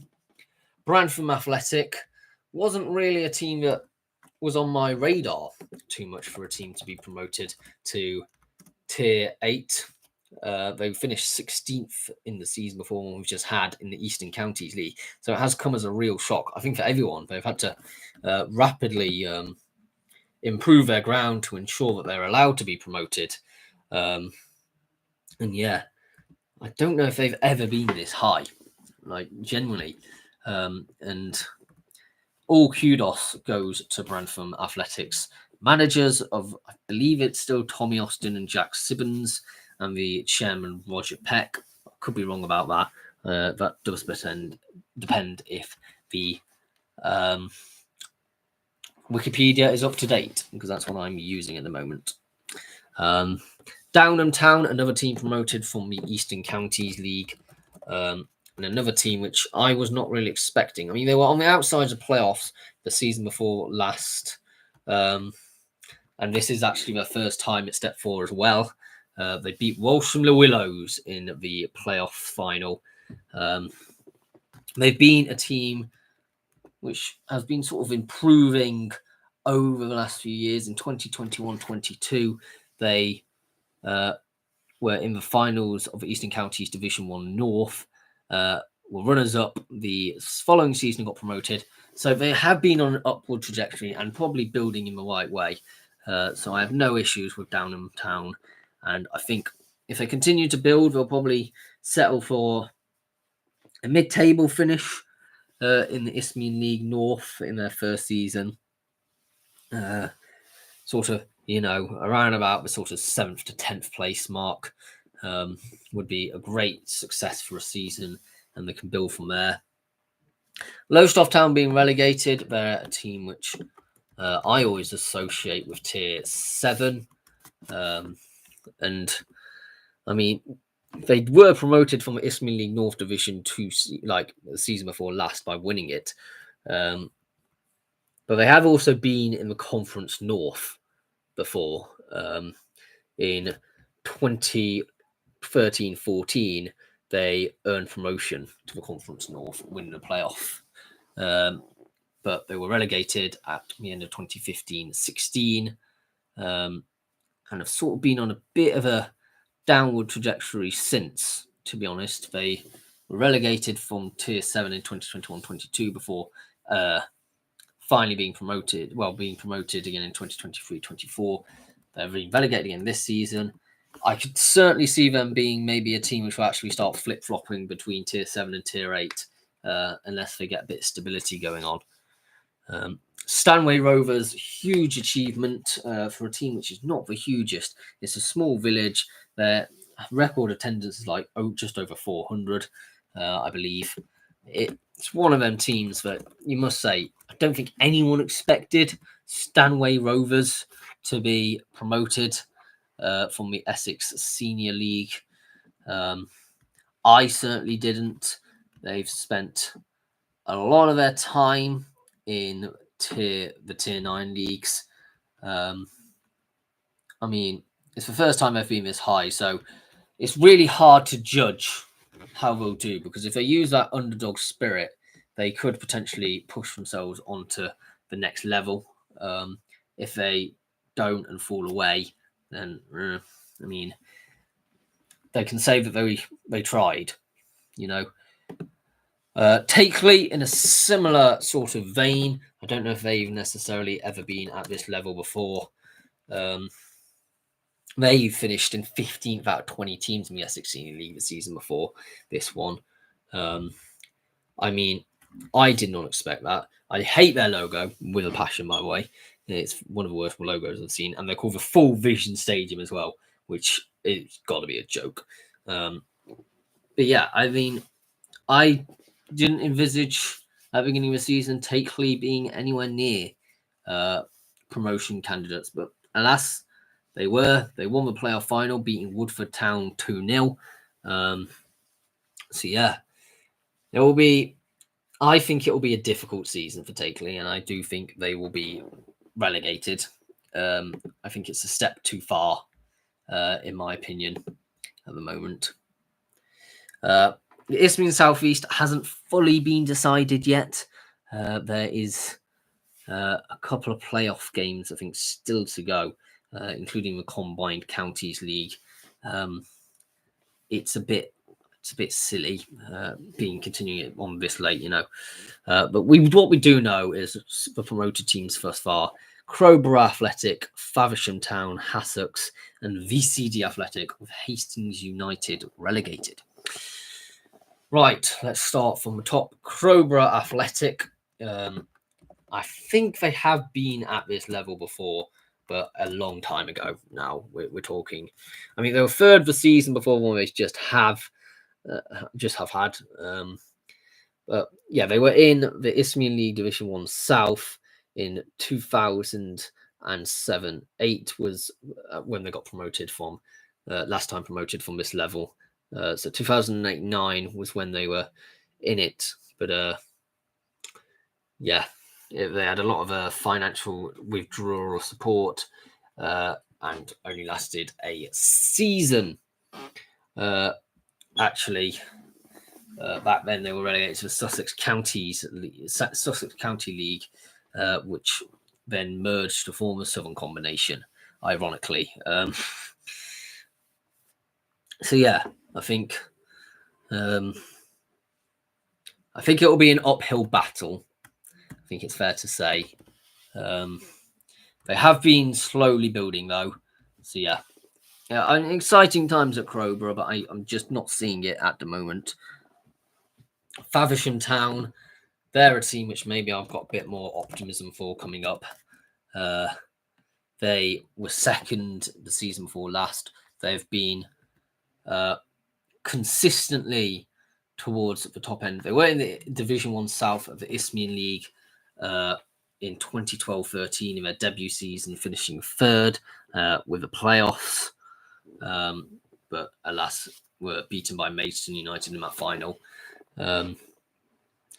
Brantham Athletic wasn't really a team that was on my radar too much for a team to be promoted to Tier 8. They finished 16th in the season before one we've just had in the Eastern Counties League. So it has come as a real shock, I think, for everyone. They've had to rapidly improve their ground to ensure that they're allowed to be promoted. And yeah, I don't know if they've ever been this high, like genuinely. And all kudos goes to Brantham Athletics managers of, I believe it's still Tommy Austin and Jack Sibbons, and the chairman Roger Peck. I could be wrong about that. That does depend if the Wikipedia is up to date, because that's what I'm using at the moment. Downham Town, another team promoted from the Eastern Counties League, and another team which I was not really expecting. I mean, they were on the outside of playoffs the season before last, and this is actually their first time at Step 4 as well. They beat Walsham Le Willows in the playoff final. They've been a team which has been sort of improving over the last few years. In 2021-22, they were in the finals of Eastern Counties Division 1 North, were runners-up the following season and got promoted. So they have been on an upward trajectory and probably building in the right way. So I have no issues with Downham Town. And I think if they continue to build, they'll probably settle for a mid-table finish in the Isthmian League North in their first season. Sort of, around about the sort of 7th to 10th place mark would be a great success for a season, and they can build from there. Lowestoft Town being relegated, they're a team which I always associate with Tier 7. And, I mean, they were promoted from the Isthmian League North Division to, like, the season before last by winning it. But they have also been in the Conference North before. In 2013-14, they earned promotion to the Conference North, winning the playoff. But they were relegated at the end of 2015-16, and have sort of been on a bit of a downward trajectory since, to be honest. They were relegated from Tier 7 in 2021-22 before finally being promoted again in 2023-24. They're being relegated again this season. I could certainly see them being maybe a team which will actually start flip-flopping between Tier 7 and Tier 8, unless they get a bit of stability going on. Stanway Rovers, huge achievement for a team which is not the hugest. It's a small village. Their record attendance is like just over 400, I believe. It's one of them teams that you must say, I don't think anyone expected Stanway Rovers to be promoted from the Essex Senior League. I certainly didn't. They've spent a lot of their time in the Tier 9 leagues. I mean, it's the first time they've been this high, so it's really hard to judge how they'll do, because if they use that underdog spirit, they could potentially push themselves onto the next level. If they don't and fall away, then I mean, they can say that they tried, Takeley in a similar sort of vein. I don't know if they've necessarily ever been at this level before. They finished in 15th out of 20 teams in the Essex Senior League the season before this one. I mean, I did not expect that. I hate their logo with a passion, by the way. It's one of the worst logos I've seen. And they're called the Full Vision Stadium as well, which it's got to be a joke. But yeah, I mean, I didn't envisage at the beginning of the season Takeley being anywhere near promotion candidates. But alas, they were. They won the playoff final, beating Woodford Town 2-0. So yeah, it will be. I think it will be a difficult season for Takeley, and I do think they will be relegated. I think it's a step too far, in my opinion, at the moment. The Isthmian South East hasn't fully been decided yet. There is a couple of playoff games, I think, still to go, including the Combined Counties League. It's a bit silly being continuing on this late, But what we do know is the promoted teams thus far: Crowborough Athletic, Faversham Town, Hassocks, and VCD Athletic, with Hastings United relegated. Right, let's start from the top. Crowborough Athletic. I think they have been at this level before, but a long time ago now. We're talking. I mean, they were third the season before, when they just have had. But yeah, they were in the Isthmian League Division 1 South in 2007-8 was when they got promoted from, last time promoted from this level. So 2008-9 was when they were in it. But yeah, they had a lot of financial withdrawal support and only lasted a season. Actually, back then they were relegated to the Sussex County League, which then merged to form a Southern Combination, ironically. So yeah, I think I think it will be an uphill battle. I think it's fair to say. They have been slowly building, though. So, yeah. Exciting times at Crowborough, but I'm just not seeing it at the moment. Faversham Town, they're a team which maybe I've got a bit more optimism for coming up. They were second the season before last. They've been consistently towards the top end. They were in the Division 1 South of the Isthmian League in 2012-13 in their debut season, finishing third with the playoffs. But alas, were beaten by Maidstone United in that final. They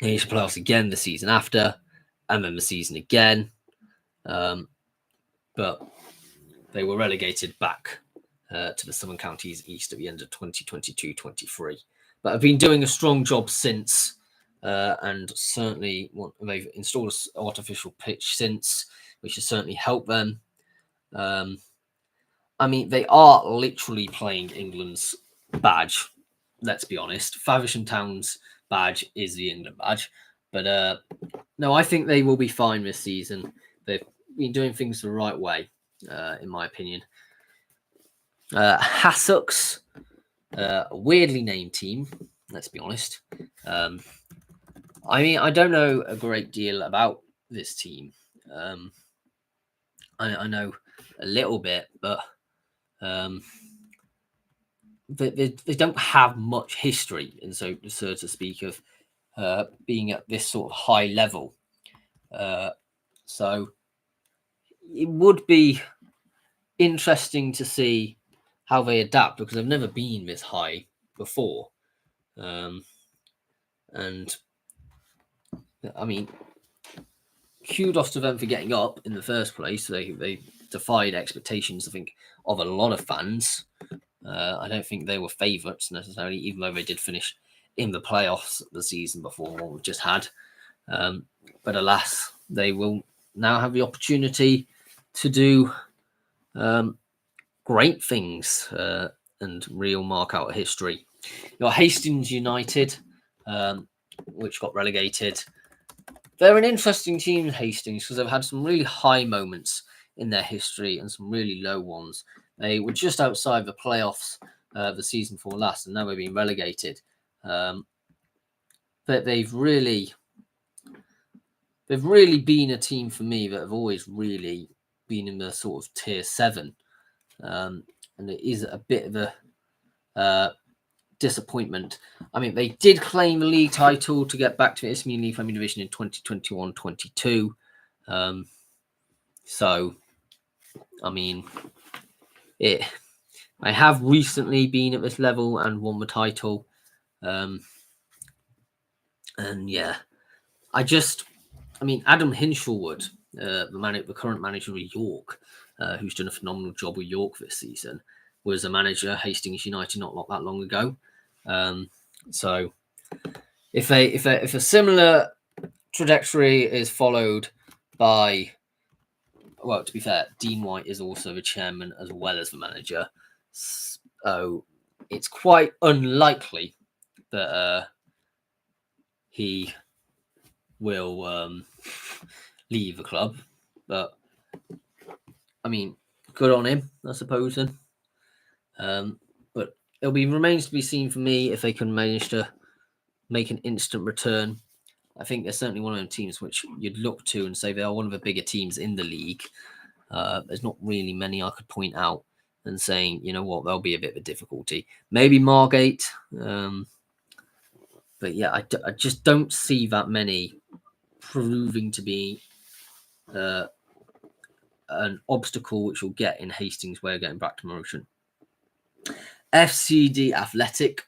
reached the playoffs again the season after, and then the season again. But they were relegated back to the Southern Counties East at the end of 2022-23. But have been doing a strong job since, and certainly they've installed an artificial pitch since, which has certainly helped them. I mean, they are literally playing England's badge. Let's be honest. Faversham Town's badge is the England badge. But no, I think they will be fine this season. They've been doing things the right way, in my opinion. Hassocks, a weirdly named team, let's be honest. I mean, I don't know a great deal about this team. I know a little bit, but they don't have much history, and so to speak, of being at this sort of high level. So it would be interesting to see how they adapt, because they've never been this high before. And I mean, kudos to them for getting up in the first place. They defied expectations, I think, of a lot of fans. I don't think they were favourites necessarily, even though they did finish in the playoffs the season before what we've just had. But alas, they will now have the opportunity to do great things and real mark out of history. You got Hastings United, which got relegated. They're an interesting team, Hastings, because they've had some really high moments in their history and some really low ones. They were just outside the playoffs the season before last, and now they've been relegated. But they've really been a team for me that have always really been in the sort of tier 7. And it is a bit of a disappointment. I mean, they did claim the league title to get back to the Isthmian League Premier Division in 2021-22. So, I mean, I have recently been at this level and won the title. And yeah, I mean, Adam Hinshelwood, the current manager of York, who's done a phenomenal job with York this season, was a manager at Hastings United not that long ago. So if a similar trajectory is followed by, well, to be fair, Dean White is also the chairman as well as the manager. So it's quite unlikely that he will leave the club. But I mean, good on him, I suppose. Then, but remains to be seen for me if they can manage to make an instant return. I think they're certainly one of the teams which you'd look to and say they are one of the bigger teams in the league. There's not really many I could point out and saying, you know what, there'll be a bit of a difficulty. Maybe Margate. But yeah, I just don't see that many proving to be an obstacle which will get in Hastings' way of getting back to promotion. FCD Athletic.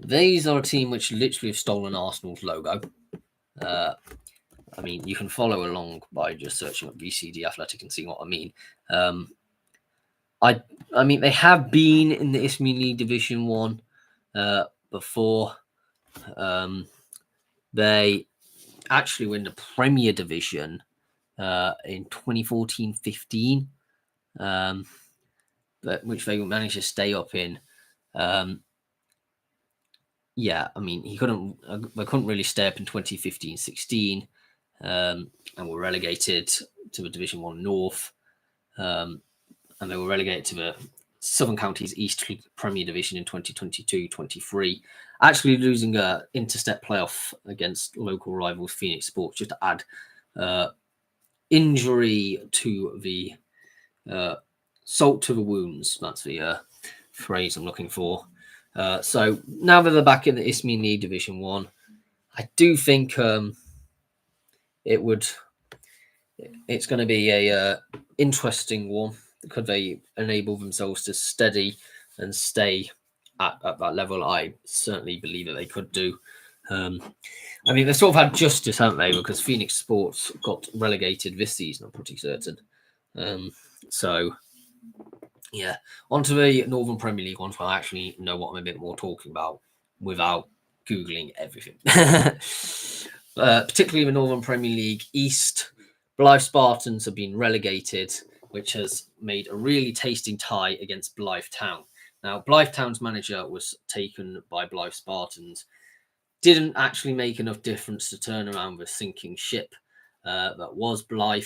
These are a team which literally have stolen Arsenal's logo. I mean, you can follow along by just searching up VCD Athletic and seeing what I mean. I mean, they have been in the Isthmian League Division 1 before. They actually were in the Premier Division in 2014-15, which they managed to stay up in. yeah, I mean, they couldn't really stay up in 2015-16, and were relegated to the Division One North, and they were relegated to the Southern Counties East Premier Division in 2022-23, actually losing a interstep playoff against local rivals Phoenix Sports, just to add injury to the salt to the wounds. That's the phrase I'm looking for. So now that they're back in the Isthmian League Division 1, I do think it's going to be a interesting one. Could they enable themselves to steady and stay at that level? I certainly believe that they could do. I mean, they've sort of had justice, haven't they? Because Phoenix Sports got relegated this season, I'm pretty certain. So, yeah. Onto the Northern Premier League ones where I actually know what I'm a bit more talking about without Googling everything. Particularly the Northern Premier League East, Blythe Spartans have been relegated, which has made a really tasting tie against Blythe Town. Now, Blythe Town's manager was taken by Blythe Spartans. Didn't actually make enough difference to turn around the sinking ship that was Blythe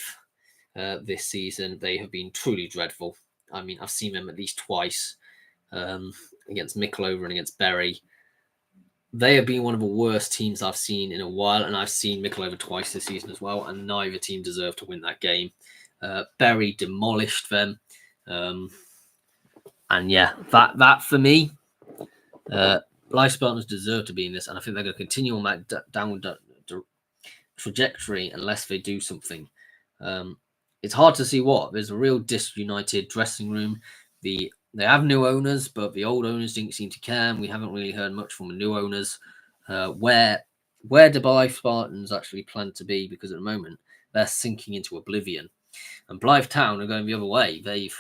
this season. They have been truly dreadful. I mean, I've seen them at least twice against Mickleover and against Bury. They have been one of the worst teams I've seen in a while, and I've seen Mickleover twice this season as well, and neither team deserved to win that game. Bury demolished them. And yeah, that for me, Blythe Spartans deserve to be in this, and I think they're going to continue on that downward trajectory unless they do something. It's hard to see what. There's a real disunited dressing room. They have new owners, but the old owners didn't seem to care, and we haven't really heard much from the new owners. Where do Blythe Spartans actually plan to be? Because at the moment, they're sinking into oblivion. And Blythe Town are going the other way. They've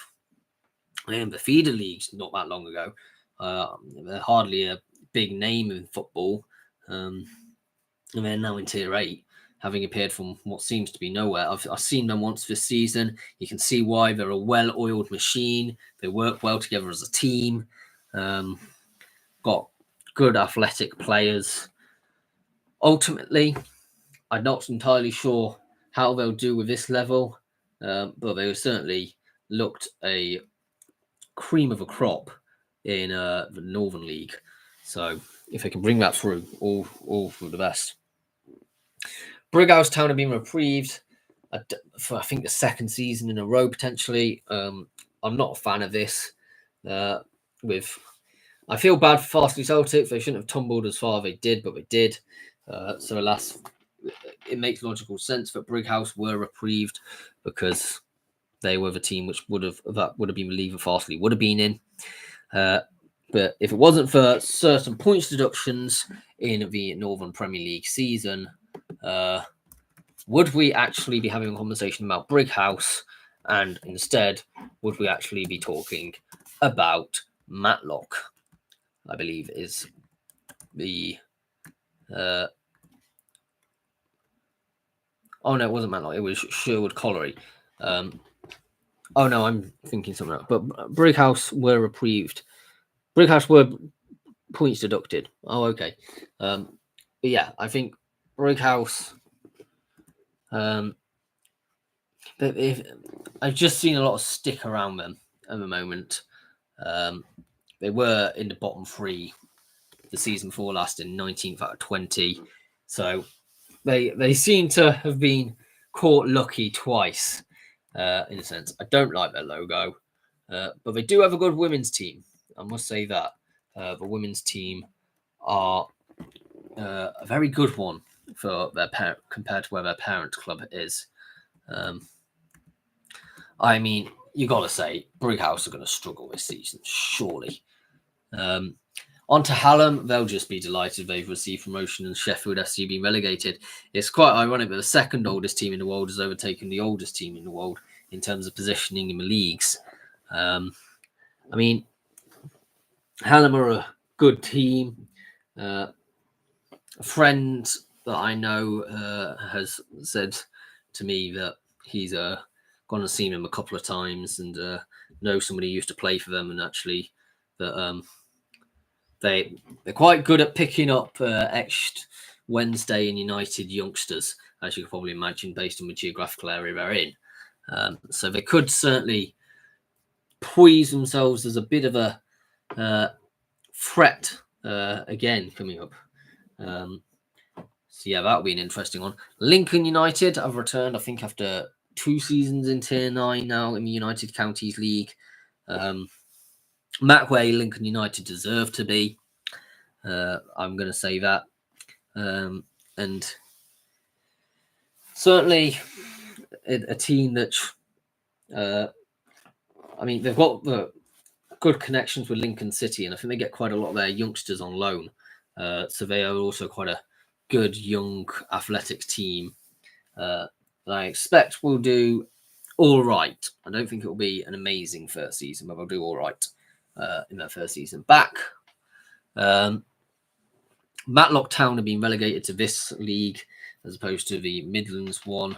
the feeder leagues not that long ago. They're hardly a big name in football. And they're now in Tier 8, having appeared from what seems to be nowhere. I've seen them once this season. You can see why. They're a well-oiled machine. They work well together as a team. Got good athletic players. Ultimately, I'm not entirely sure how they'll do with this level, but they certainly looked a cream of a crop in the Northern League. So if they can bring that through, all for the best. Brighouse Town have been reprieved for, I think, the second season in a row, potentially. I'm not a fan of this. I feel bad for Farsley Celtic. They shouldn't have tumbled as far as they did, but they did. So alas, it makes logical sense that Brighouse were reprieved because they were the team which would have been the league that Farsley would have been in. But if it wasn't for certain points deductions in the Northern Premier League season, would we actually be having a conversation about Brighouse? And instead, would we actually be talking about Matlock? I believe is the. Oh no, it wasn't Matlock. It was Sherwood Colliery. Oh no, I'm thinking something else. But Brighouse were reprieved. Brighouse were points deducted. Oh, okay. But yeah, I think Brighouse. I've just seen a lot of stick around them at the moment. They were in the bottom three the season before last in 19th out of 20. So they seem to have been caught lucky twice, in a sense. I don't like their logo, but they do have a good women's team. I must say that. The women's team are a very good one for their parent compared to where their parent club is. I mean, you got to say, Brighouse are going to struggle this season, surely. On to Hallam, they'll just be delighted they've received promotion and Sheffield SC being relegated. It's quite ironic that the second oldest team in the world has overtaken the oldest team in the world in terms of positioning in the leagues. I mean, Hallam are a good team. A friend that I know has said to me that he's gone and seen them a couple of times and knows somebody who used to play for them, and actually that they're quite good at picking up ex Wednesday and United youngsters, as you can probably imagine, based on the geographical area they're in. So they could certainly poise themselves as a bit of a threat again coming up. So yeah, that'll be an interesting one. Lincoln United have returned, I think, after 2 seasons in Tier 9 now in the United Counties League. Matt Way, Lincoln United deserve to be. I'm going to say that. And certainly a team that, I mean, they've got the good connections with Lincoln City, and I think they get quite a lot of their youngsters on loan. So they are also quite a good young athletics team that I expect will do all right. I don't think it will be an amazing first season, but they'll do all right in their first season back. Matlock Town have been relegated to this league as opposed to the Midlands one.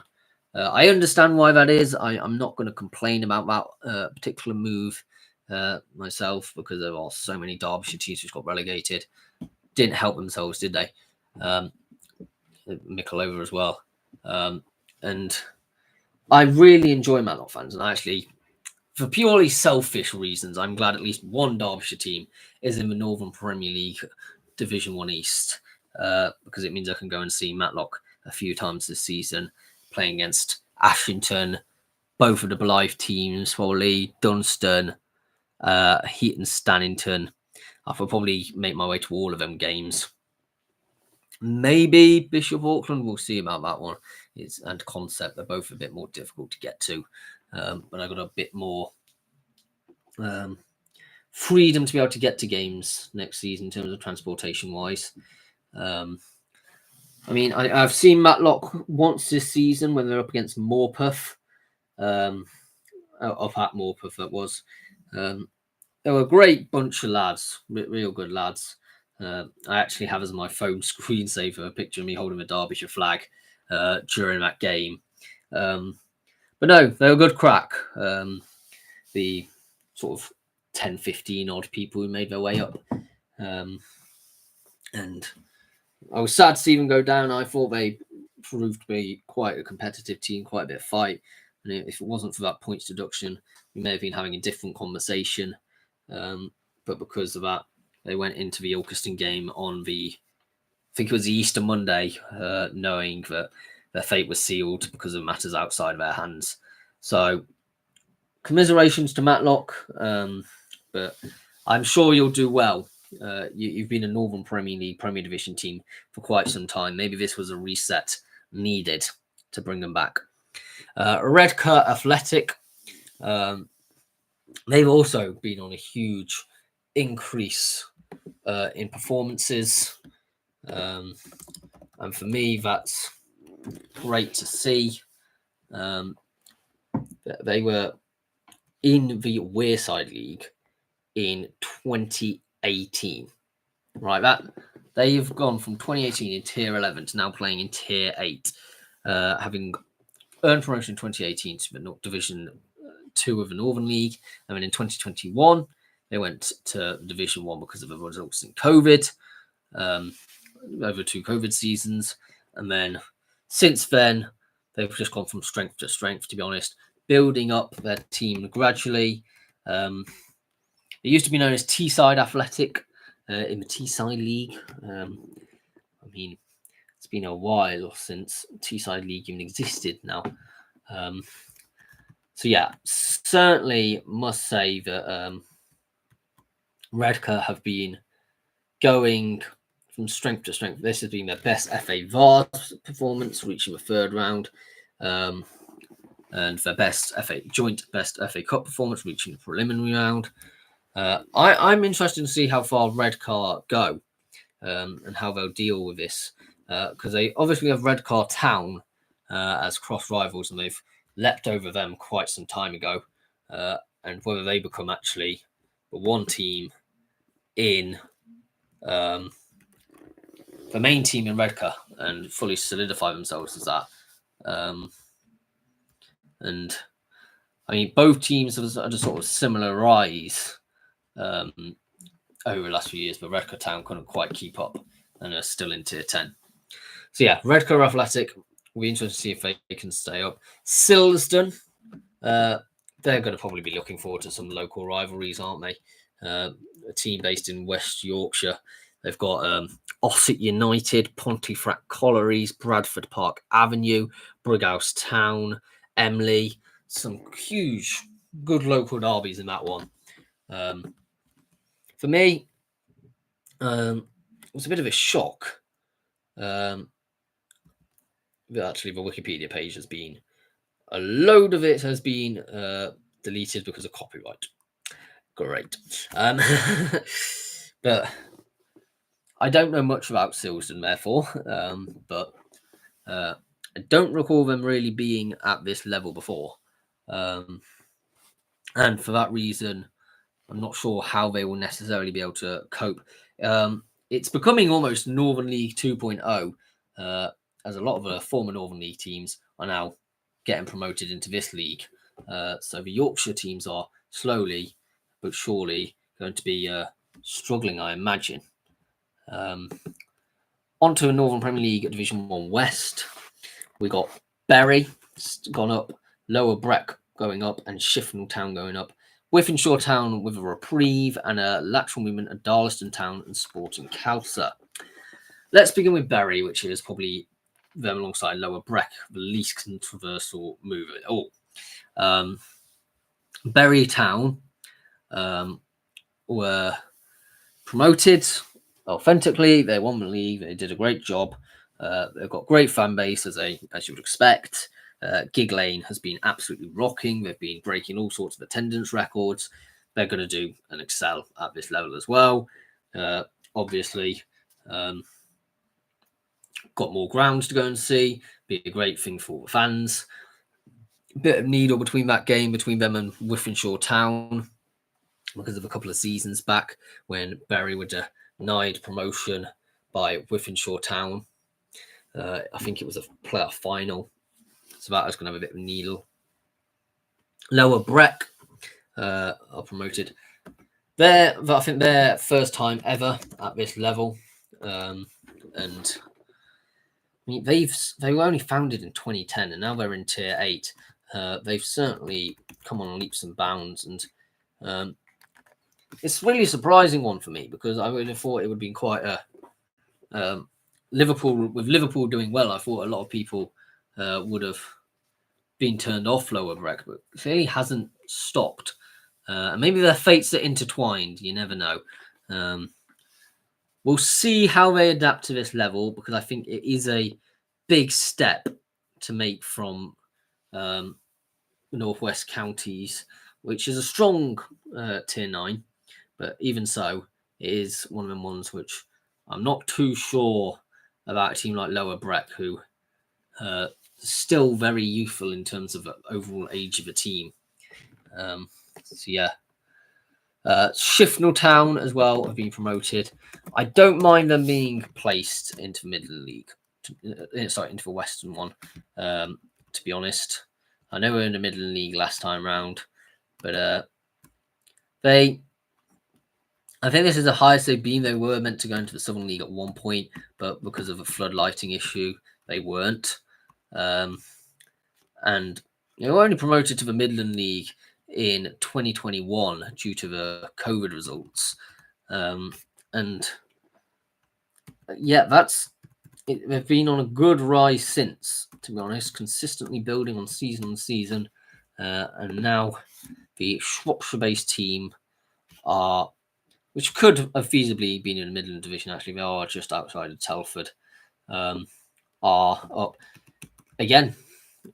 I understand why that is. I'm not going to complain about that particular move myself, because there are so many Derbyshire teams which got relegated. Didn't help themselves, did they? Mickle over as well. And I really enjoy Matlock fans, and actually, for purely selfish reasons, I'm glad at least one Derbyshire team is in the Northern Premier League Division 1 East, because it means I can go and see Matlock a few times this season, playing against Ashington, both of the Blythe teams, probably Dunstan, Heaton, Stannington. I will probably make my way to all of them games. Maybe Bishop Auckland, we'll see about that one. And Concept, they're both a bit more difficult to get to. But I got a bit more freedom to be able to get to games next season in terms of transportation wise. I mean, I've seen Matlock once this season when they're up against Morpeth. Up at Morpeth, that was. They were a great bunch of lads, real good lads. I actually have as my phone screensaver a picture of me holding the Derbyshire flag during that game. But no, they were good crack. The sort of 10, 15 odd people who made their way up. And I was sad to see them go down. I thought they proved to be quite a competitive team, quite a bit of fight. And if it wasn't for that points deduction, we may have been having a different conversation. But because of that, they went into the Ilkeston game on I think it was the Easter Monday, knowing that their fate was sealed because of matters outside of their hands. So, commiserations to Matlock, but I'm sure you'll do well. You've been a Northern Premier League Premier Division team for quite some time. Maybe this was a reset needed to bring them back. Redcar Athletic, they've also been on a huge increase in performances. And for me, that's great to see. They were in the Wearside League in 2018. Right, that they've gone from 2018 in Tier 11 to now playing in Tier 8, having earned promotion in 2018 to the Division 2 of the Northern League. And then in 2021, they went to Division 1 because of the results in COVID, over 2 COVID seasons. And then since then, they've just gone from strength to strength, to be honest, building up their team gradually. It used to be known as Teesside Athletic in the Teesside League. I mean, it's been a while since Teesside League even existed now. So yeah, certainly must say that Redcar have been going from strength to strength. This has been their best FA Vars performance, reaching the 3rd round. And their best joint best FA Cup performance, reaching the preliminary round. I'm interested to see how far Redcar go and how they'll deal with this, because they obviously have Redcar Town as cross rivals, and they've leapt over them quite some time ago. And whether they become actually the one team in the main team in Redcar and fully solidify themselves as that. And I mean, both teams are just sort of similar rise. over the last few years, but Redcar Town couldn't quite keep up and are still in Tier 10. So yeah, Redcar Athletic, we'll be interested to see if they can stay up. Silsden, they're going to probably be looking forward to some local rivalries, aren't they? A team based in West Yorkshire. They've got Ossett United, Pontefract Collieries, Bradford Park Avenue, Brighouse Town, Emley. Some huge, good local derbies in that one. For me, it was a bit of a shock. Actually, the Wikipedia page has been, a load of it has been deleted because of copyright. Great. But I don't know much about Silsden, therefore, but I don't recall them really being at this level before. And for that reason, I'm not sure how they will necessarily be able to cope. It's becoming almost Northern League 2.0, as a lot of the former Northern League teams are now getting promoted into this league. So the Yorkshire teams are slowly but surely going to be struggling, I imagine. Onto the Northern Premier League Division 1 West. We got Bury gone up, Lower Breck going up, and Shifnal Town going up. Wythenshawe Town with a reprieve and a lateral movement of Darlaston Town and Sporting Khalsa. Let's begin with Bury, which is probably them alongside Lower Breck, the least controversial move of it all. Bury Town were promoted authentically. They won the league. They did a great job. They've got great fan base, as you would expect. Gig Lane has been absolutely rocking. They've been breaking all sorts of attendance records. They're going to do and excel at this level as well. Obviously, got more grounds to go and see. Be a great thing for the fans. A bit of needle between that game between them and Wythenshawe Town because of a couple of seasons back when Bury were denied promotion by Wythenshawe Town. I think it was a playoff final. So that was going to have a bit of needle. Lower Breck are promoted. I think their first time ever at this level. And I mean, they were only founded in 2010 and now they're in Tier 8. They've certainly come on leaps and bounds, and it's really a surprising one for me because I would have thought it would be quite a Liverpool doing well. I thought a lot of people would have been turned off Lower Breck, but clearly hasn't stopped. And maybe their fates are intertwined. You never know. We'll see how they adapt to this level because I think it is a big step to make from Northwest Counties, which is a strong Tier 9. But even so, it is one of them ones which I'm not too sure about a team like Lower Breck, who still very youthful in terms of overall age of a team. So yeah. Shifnal Town as well have been promoted. I don't mind them being placed into Midland League. Into the Western one, to be honest. I know we were in the Midland League last time round, but I think this is the highest they've been. They were meant to go into the Southern League at one point, but because of a floodlighting issue, they weren't. And they were only promoted to the Midland League in 2021 due to the COVID results. And yeah, they've been on a good rise since, to be honest, consistently building on season. And now the Shropshire-based team which could have feasibly been in the Midland Division, actually, they are just outside of Telford, are up again.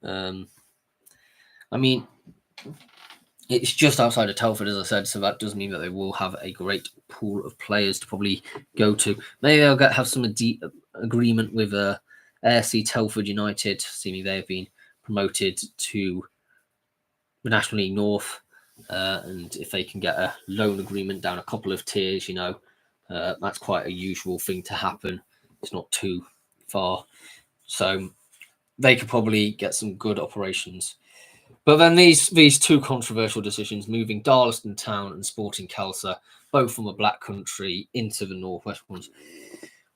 I mean, it's just outside of Telford, as I said, so that does mean that they will have a great pool of players to probably go to. Maybe they'll have some agreement with AFC Telford United, seeming they have been promoted to the National League North. And if they can get a loan agreement down a couple of tiers, that's quite a usual thing to happen. It's not too far. So they could probably get some good operations. But then these two controversial decisions, moving Darlaston Town and Sporting Khalsa both from a black country into the northwest ones.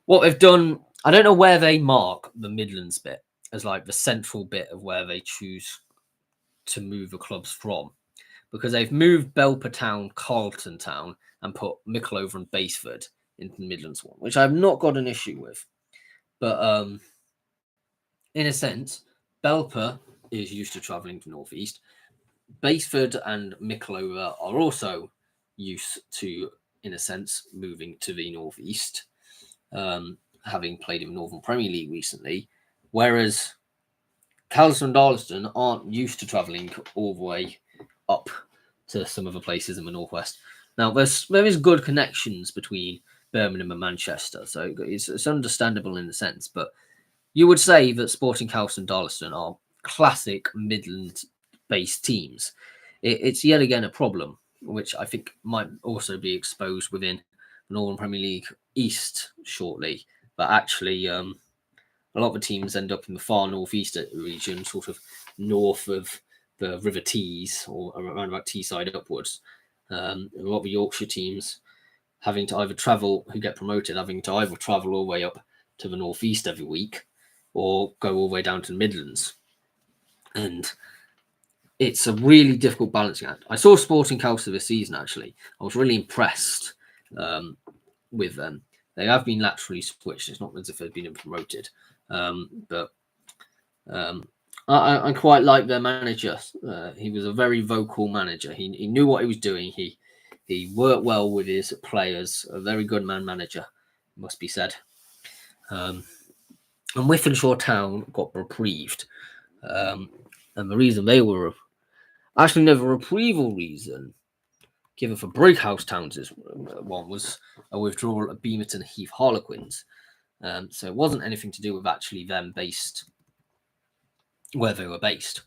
What they've done, I don't know where they mark the Midlands bit as like the central bit of where they choose to move the clubs from, because they've moved Belper Town, Carlton Town, and put Mickleover and Basford into the Midlands one, which I've not got an issue with. But in a sense, Belper is used to travelling to northeast. Basford and Mickleover are also used to, in a sense, moving to the northeast, having played in the Northern Premier League recently, whereas Calston and Darlaston aren't used to travelling all the way up to some of the places in the northwest. Now, there is good connections between Birmingham and Manchester, so it's understandable in a sense, but you would say that Sporting Calston and Darlaston are classic Midland-based teams. It's yet again a problem, which I think might also be exposed within the Northern Premier League East shortly, but actually a lot of the teams end up in the far northeast region, sort of north of the River Tees or around about Teesside upwards. A lot of the Yorkshire teams having to either travel, who get promoted, having to either travel all the way up to the northeast every week or go all the way down to the Midlands. And it's a really difficult balancing act. I saw Sporting Calston this season, actually. I was really impressed with them. They have been laterally switched. It's not as if they've been promoted. But I quite like their manager. He was a very vocal manager. He knew what he was doing. He worked well with his players. A very good manager, must be said. And Wythenshawe Town got reprieved. And the reason they were actually never a reprieval reason given for Brighouse Town's one was a withdrawal of Beamerton Heath Harlequins. So it wasn't anything to do with actually them based where they were based.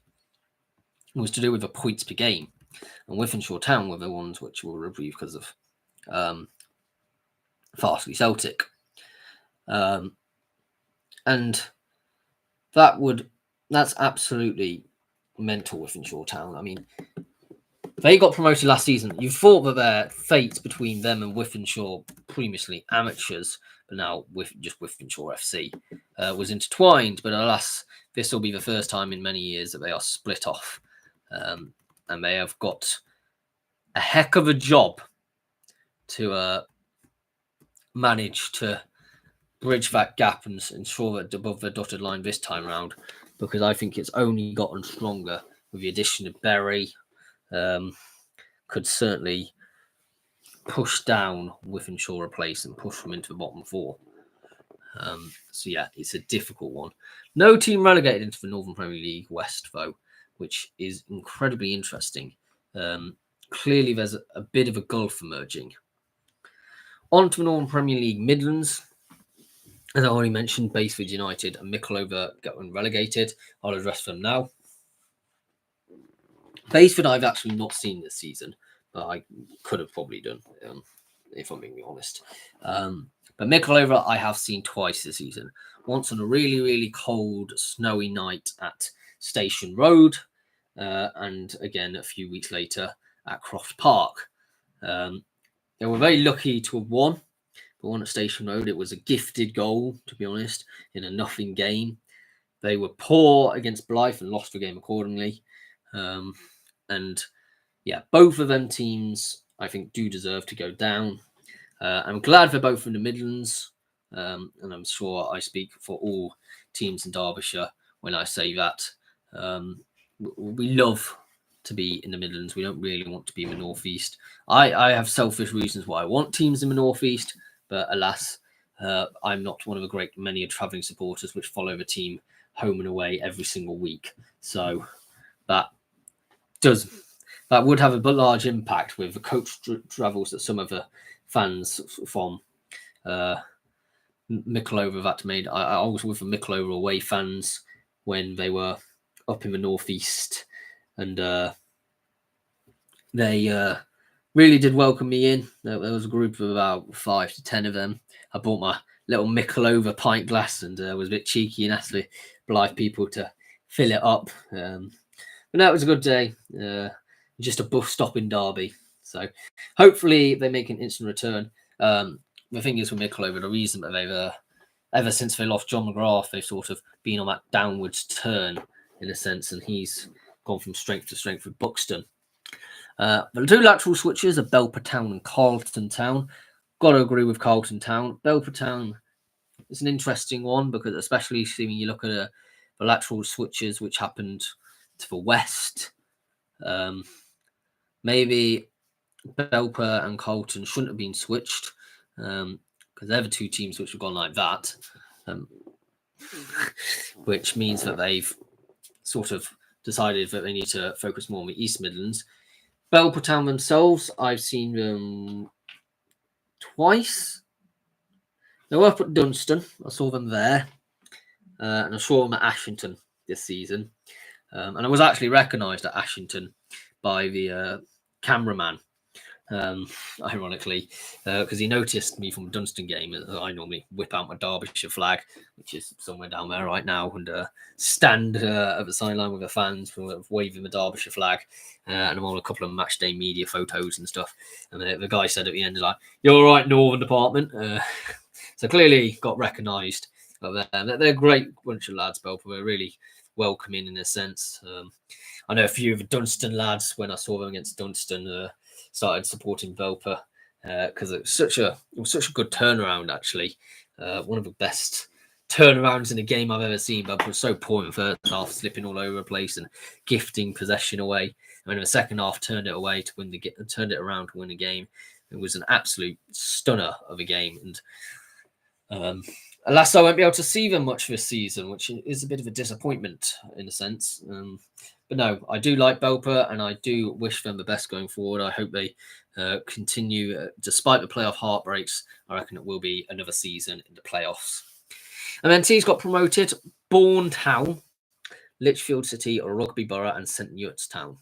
It was to do with the points per game. And Wythenshawe Town were the ones which were reprieved because of Farsley Celtic. And that's absolutely mental Wythenshawe Town. I mean, they got promoted last season. You thought that their fate between them and Wythenshawe, previously amateurs, but now with just Wythenshawe FC, was intertwined. But alas, this will be the first time in many years that they are split off. And they have got a heck of a job to manage to bridge that gap and ensure that above the dotted line this time round, because I think it's only gotten stronger with the addition of Berry. Could certainly push down Wythenshawe a place and push them into the bottom four. So yeah, it's a difficult one. No team relegated into the Northern Premier League West, though, which is incredibly interesting. Clearly, there's a bit of a gulf emerging. On to the Northern Premier League Midlands. As I already mentioned, Basford United and Mickleover getting relegated. I'll address them now. Basford I've actually not seen this season, but I could have probably done, if I'm being honest. But Mickleover I have seen twice this season. Once on a really, really cold, snowy night at Station Road, and again a few weeks later at Croft Park. They were very lucky to have won. But one at Station Road, it was a gifted goal, to be honest, in a nothing game. They were poor against Blyth and lost the game accordingly. And yeah, both of them teams, I think, do deserve to go down. I'm glad they're both in the Midlands. And I'm sure I speak for all teams in Derbyshire when I say that. We love to be in the Midlands. We don't really want to be in the Northeast. I have selfish reasons why I want teams in the Northeast, but alas, I'm not one of the great many travelling supporters which follow the team home and away every single week. So that would have a large impact with the coach travels that some of the fans from Mickleover that made. I was with the Mickleover away fans when they were up in the Northeast, and they really did welcome me in. There was a group of about 5 to 10 of them. I bought my little Mickleover pint glass and was a bit cheeky and asked the Blythe people to fill it up. But no, it was a good day. Just a bus stop in Derby. So hopefully they make an instant return. The thing is with Middlesbrough, the reason that they've ever since they lost John McGrath, they've sort of been on that downwards turn in a sense, and he's gone from strength to strength with Buxton. The two lateral switches are Belper Town and Carlton Town. Got to agree with Carlton Town. Belper Town is an interesting one because, especially when you look at the lateral switches which happened to the west, maybe Belper and Carlton shouldn't have been switched because they're the two teams which have gone like that, which means that they've sort of decided that they need to focus more on the East Midlands. Belper Town themselves, I've seen them twice. They were up at Dunstan. I saw them there. And I saw them at Ashington this season. And I was actually recognised at Ashington by the cameraman, ironically, because he noticed me from a Dunstan game. I normally whip out my Derbyshire flag, which is somewhere down there right now, and stand at the sideline with the fans waving the Derbyshire flag. And I'm on a couple of match day media photos and stuff. And the guy said at the end, like, "You're all right, Northern Department." So clearly got recognised. They're a great bunch of lads, Belper. They're really welcoming in a sense. I know a few of the Dunstan lads, when I saw them against Dunstan, started supporting Belper because it was such a good turnaround. Actually, one of the best turnarounds in a game I've ever seen. Belper was so poor in the first half, slipping all over the place and gifting possession away. And in the second half, turned it away to win turned it around to win the game. It was an absolute stunner of a game, and alas, I won't be able to see them much this season, which is a bit of a disappointment in a sense. But no, I do like Belper, and I do wish them the best going forward. I hope they continue, despite the playoff heartbreaks. I reckon it will be another season in the playoffs. And then teams got promoted: Bourne Town, Lichfield City, Rugby Borough, and St Neots Town.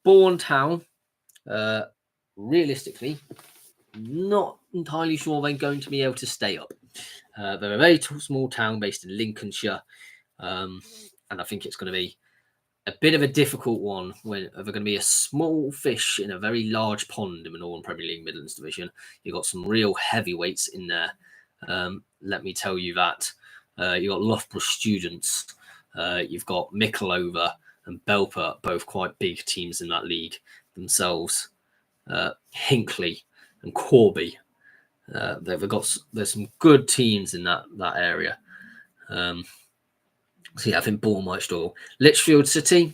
Bourne Town, realistically, not entirely sure they're going to be able to stay up. They're a very small town based in Lincolnshire, and I think it's going to be a bit of a difficult one when they're going to be a small fish in a very large pond in the Northern Premier League Midlands Division. You've got some real heavyweights in there. Let me tell you that. You've got Loughborough Students, you've got Mickleover and Belper, both quite big teams in that league themselves. Hinckley and Corby. There's some good teams in that area. So yeah, I think Bourne might stall. Lichfield City,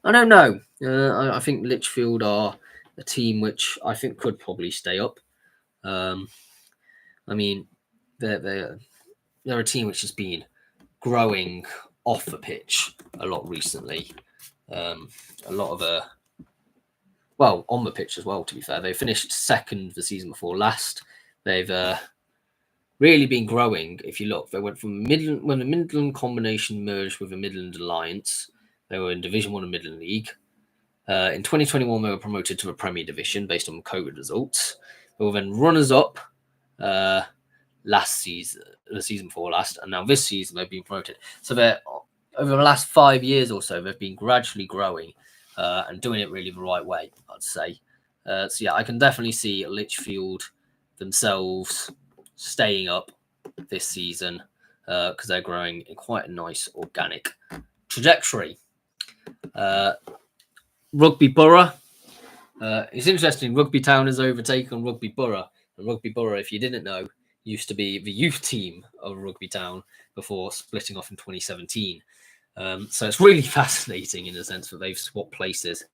I don't know. I think Lichfield are a team which I think could probably stay up. I mean, they're a team which has been growing off the pitch a lot recently. A lot of well, on the pitch as well, to be fair. They finished second the season before last. They've really been growing. If you look, they went from Midland, when the Midland combination merged with the Midland Alliance, they were in Division 1 of Midland League. In 2021, they were promoted to the Premier Division based on COVID results. They were then runners-up last season, the season before last, and now this season they've been promoted. So they're, over the last 5 years or so, they've been gradually growing and doing it really the right way, I'd say. So yeah, I can definitely see Lichfield themselves staying up this season because they're growing in quite a nice organic trajectory. Rugby Borough. It's interesting. Rugby Town has overtaken Rugby Borough. And Rugby Borough, if you didn't know, used to be the youth team of Rugby Town before splitting off in 2017. So it's really fascinating in the sense that they've swapped places.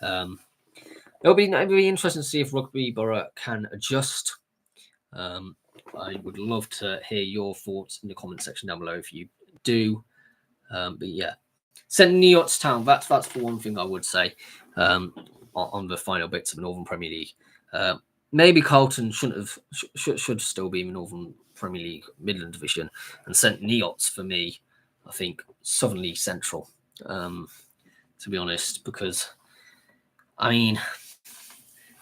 It'll be interesting to see if Rugby Borough can adjust. I would love to hear your thoughts in the comment section down below if you do. But yeah, St Neots Town. That's for one thing I would say on the final bits of the Northern Premier League. Maybe Carlton should still be in the Northern Premier League Midland Division, and St Neots for me, I think Southern League Central. To be honest, because I mean,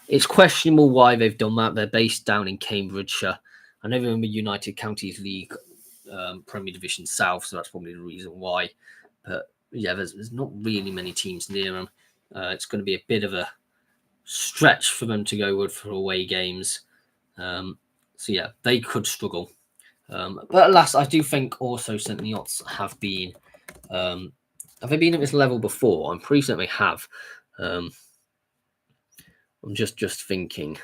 it's questionable why they've done that. They're based down in Cambridgeshire. I know they're in the United Counties League Premier Division South, so that's probably the reason why. But yeah, there's not really many teams near them. It's going to be a bit of a stretch for them to go good for away games. So yeah, they could struggle. But alas, I do think also St. Neots have been. Have they been at this level before? I'm pretty certain they have. I'm just thinking.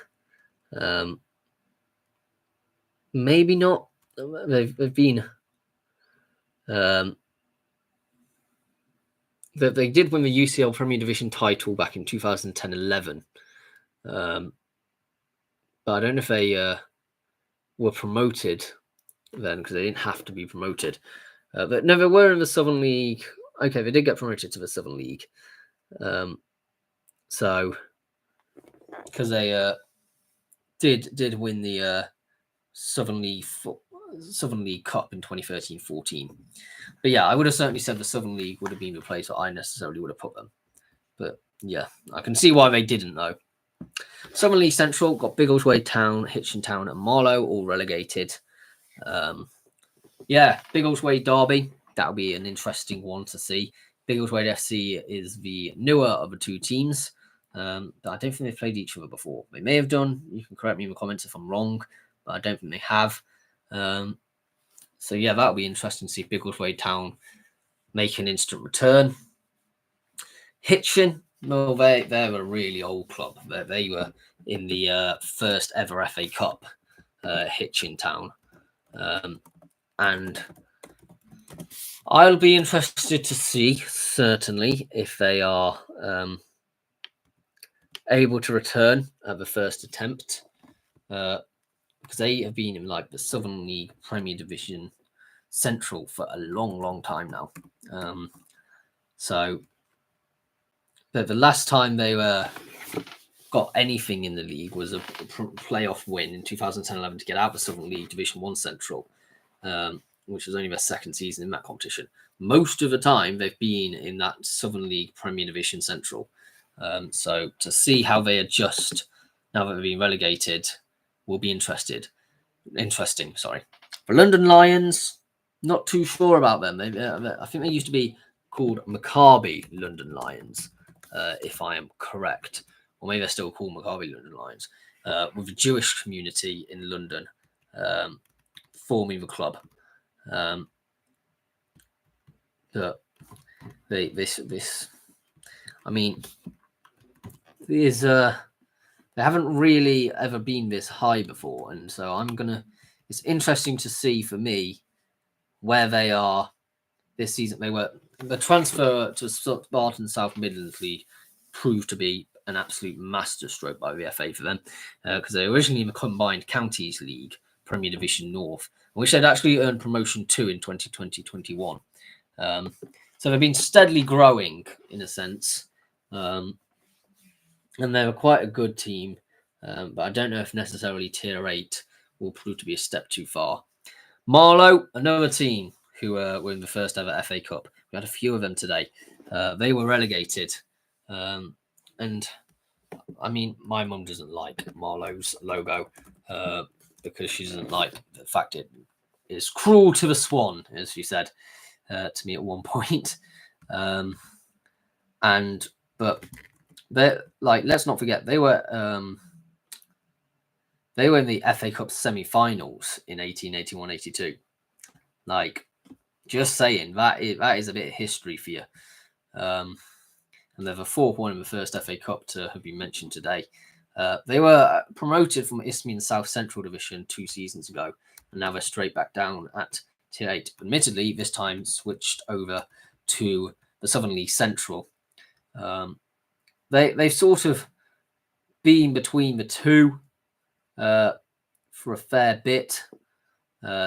Maybe not. They've been. They did win the UCL Premier Division title back in 2010-11. But I don't know if they were promoted then, because they didn't have to be promoted. But no, they were in the Southern League. Okay, they did get promoted to the Southern League. So because they did win the Southern League Cup in 2013-14. But yeah, I would have certainly said the Southern League would have been the place that I necessarily would have put them. But yeah, I can see why they didn't though. Southern League Central got Biggleswade Town, Hitchin Town, and Marlow all relegated. Yeah, Biggleswade Derby, that'll be an interesting one to see. Biggleswade FC is the newer of the two teams. But I don't think they've played each other before. They may have done. You can correct me in the comments if I'm wrong, but I don't think they have. So yeah, that'll be interesting to see Biggleswade Town make an instant return. Hitchin, well, they're a really old club. They were in the first ever FA Cup, Hitchin Town. And I'll be interested to see, certainly, if they are able to return at the first attempt. Because they have been in like the Southern League Premier Division Central for a long, long time now. So the last time they got anything in the league was a playoff win in 2010-11 to get out of the Southern League Division 1 Central, which was only their second season in that competition. Most of the time, they've been in that Southern League Premier Division Central. So to see how they adjust now that they've been relegated will be interesting. Sorry. The London Lions, not too sure about them. I think they used to be called Maccabi London Lions, if I am correct. Or maybe they're still called Maccabi London Lions, with the Jewish community in London forming the club. I mean, they haven't really ever been this high before, and so it's interesting to see for me where they are this season. The transfer to Spartan South Midlands League proved to be an absolute masterstroke by the FA for them, because they originally in the Combined Counties League, Premier Division North, which they'd actually earned promotion to in 2020-21. So they've been steadily growing in a sense, and they were quite a good team, but I don't know if necessarily Tier 8 will prove to be a step too far. Marlow, another team who were in the first ever FA Cup. We had a few of them today. They were relegated. And I mean, my mum doesn't like Marlow's logo because she doesn't like the fact it is cruel to the swan, as she said to me at one point. But they let's not forget they were in the FA Cup semi-finals in 1881-82. Like, just saying, that is a bit of history for you. And they're the fourth one in the first FA Cup to have been mentioned today. They were promoted from Isthmian South Central Division 2 seasons ago, and now they're straight back down at Tier 8. Admittedly, this time switched over to the Southern League Central. They've sort of been between the two for a fair bit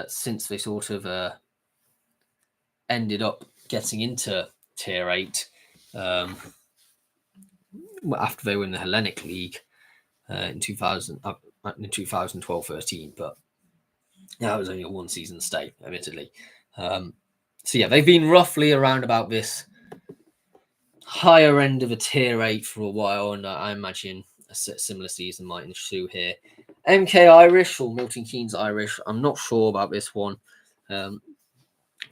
since they sort of ended up getting into Tier 8 after they were in the Hellenic League in 2012-13, but that was only a one-season stay, admittedly. So yeah, they've been roughly around about this higher end of a Tier 8 for a while, and I imagine a similar season might ensue here. MK Irish or Milton Keynes Irish, I'm not sure about this one.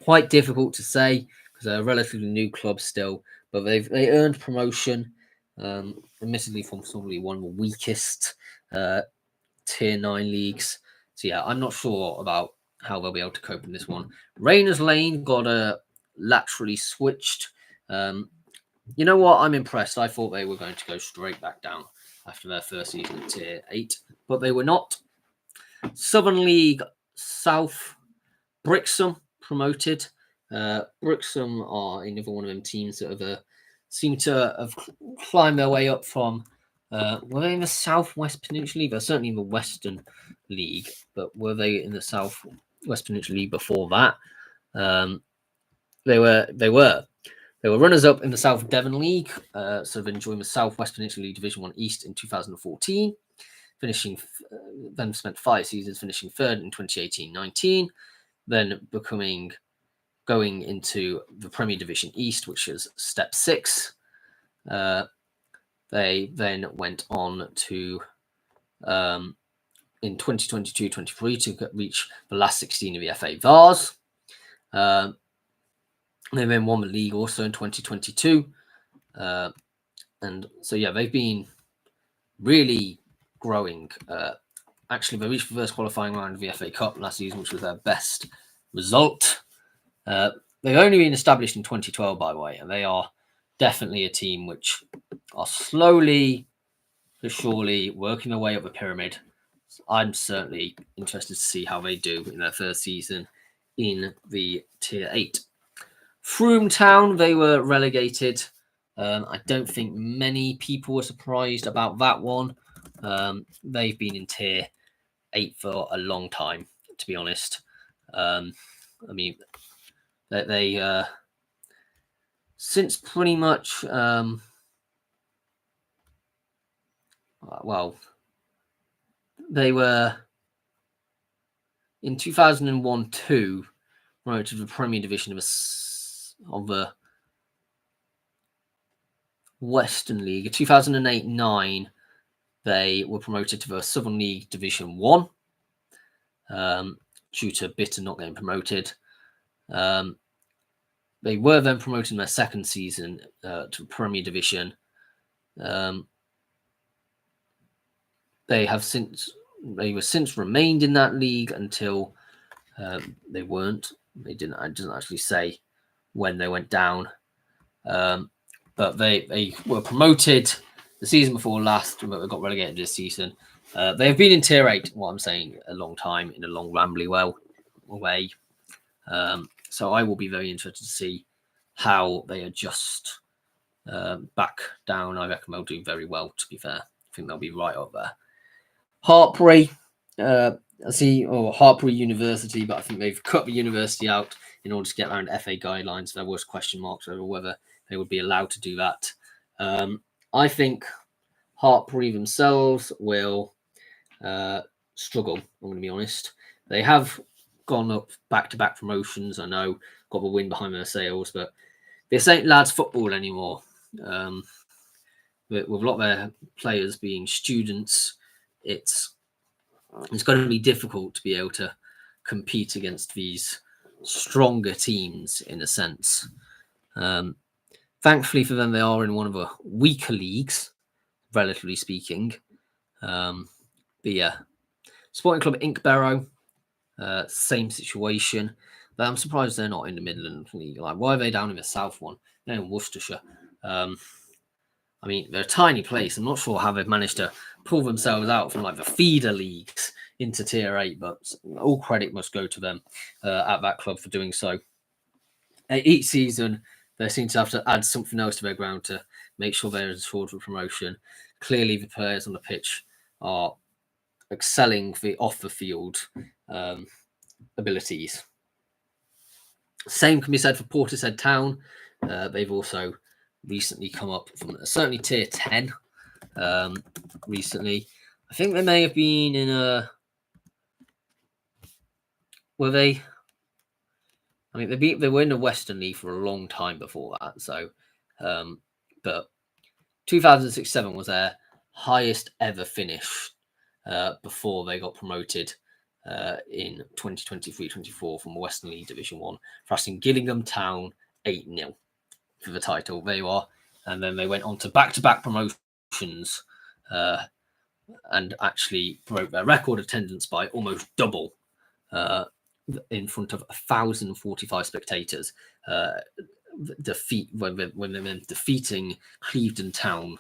Quite difficult to say because they're a relatively new club still, but they earned promotion Admittedly from probably one of the weakest Tier 9 leagues. So yeah, I'm not sure about how they'll be able to cope in this one. Rainers Lane got laterally switched. You know what? I'm impressed. I thought they were going to go straight back down after their first season at Tier 8, but they were not. Southern League South, Brixham promoted. Brixham are another one of them teams that have seem to have climbed their way up from. Were they in the Southwest Peninsula League? They're certainly in the Western League, but were they in the Southwest Peninsula League before that? They were runners up in the South Devon League, so they've joined the Southwest Peninsula League Division 1 East in 2014, finishing then spent 5 seasons finishing third in 2018-19, then going into the Premier Division East, which is step 6. They then went on to in 2022-23 to reach the last 16 of the FA Vars. They then won the league also in 2022. And so, yeah, they've been really growing. Actually, they reached the first qualifying round of the FA Cup last season, which was their best result. They've only been established in 2012, by the way, and they are definitely a team which are slowly but surely working their way up the pyramid. So I'm certainly interested to see how they do in their first season in the Tier 8. Frome Town, they were relegated. I don't think many people were surprised about that one. They've been in Tier 8 for a long time, to be honest. I mean, they since pretty much well, they were in 2001-2 promoted to the Premier Division of the Western League. 2008-9, they were promoted to the Southern League Division 1 due to Bitter not getting promoted. They were then promoted in their second season to Premier Division. They were since remained in that league until they weren't. It doesn't actually say when they went down. But they were promoted the season before last, but they got relegated this season. They have been in Tier 8, what I'm saying, a long time, in a long, rambly way. So I will be very interested to see how they adjust back down. I reckon they'll do very well, to be fair. I think they'll be right up there. Hartpury, Hartpury University, but I think they've cut the university out in order to get around FA guidelines. There was question marks over whether they would be allowed to do that. I think Hartpury themselves will struggle, I'm going to be honest. They have gone up back-to-back promotions, I know, got the win behind their sails, but this ain't lads football anymore. With a lot of their players being students, it's going to be difficult to be able to compete against these stronger teams in a sense. Thankfully for them, they are in one of the weaker leagues, relatively speaking. But yeah, Sporting Club Inkbarrow, same situation. But I'm surprised they're not in the Midland League. Like, why are they down in the South one? They're in Worcestershire. I mean, they're a tiny place. I'm not sure how they've managed to pull themselves out from like the feeder leagues into Tier 8, but all credit must go to them at that club for doing so. Each season, they seem to have to add something else to their ground to make sure they're assured for promotion. Clearly, the players on the pitch are excelling off the field abilities. Same can be said for Portishead Town. They've also recently come up from certainly Tier 10 recently. I think they may have been in a... Were they... I mean, they were in the Western League for a long time before that. So, but 2006-07 was their highest ever finish before they got promoted in 2023-24 from Western League Division 1, thrashing Gillingham Town 8-0 for the title. They are and then they went on to back-to-back promotions, and actually broke their record attendance by almost double, in front of 1,045 spectators. When they're defeating Clevedon Town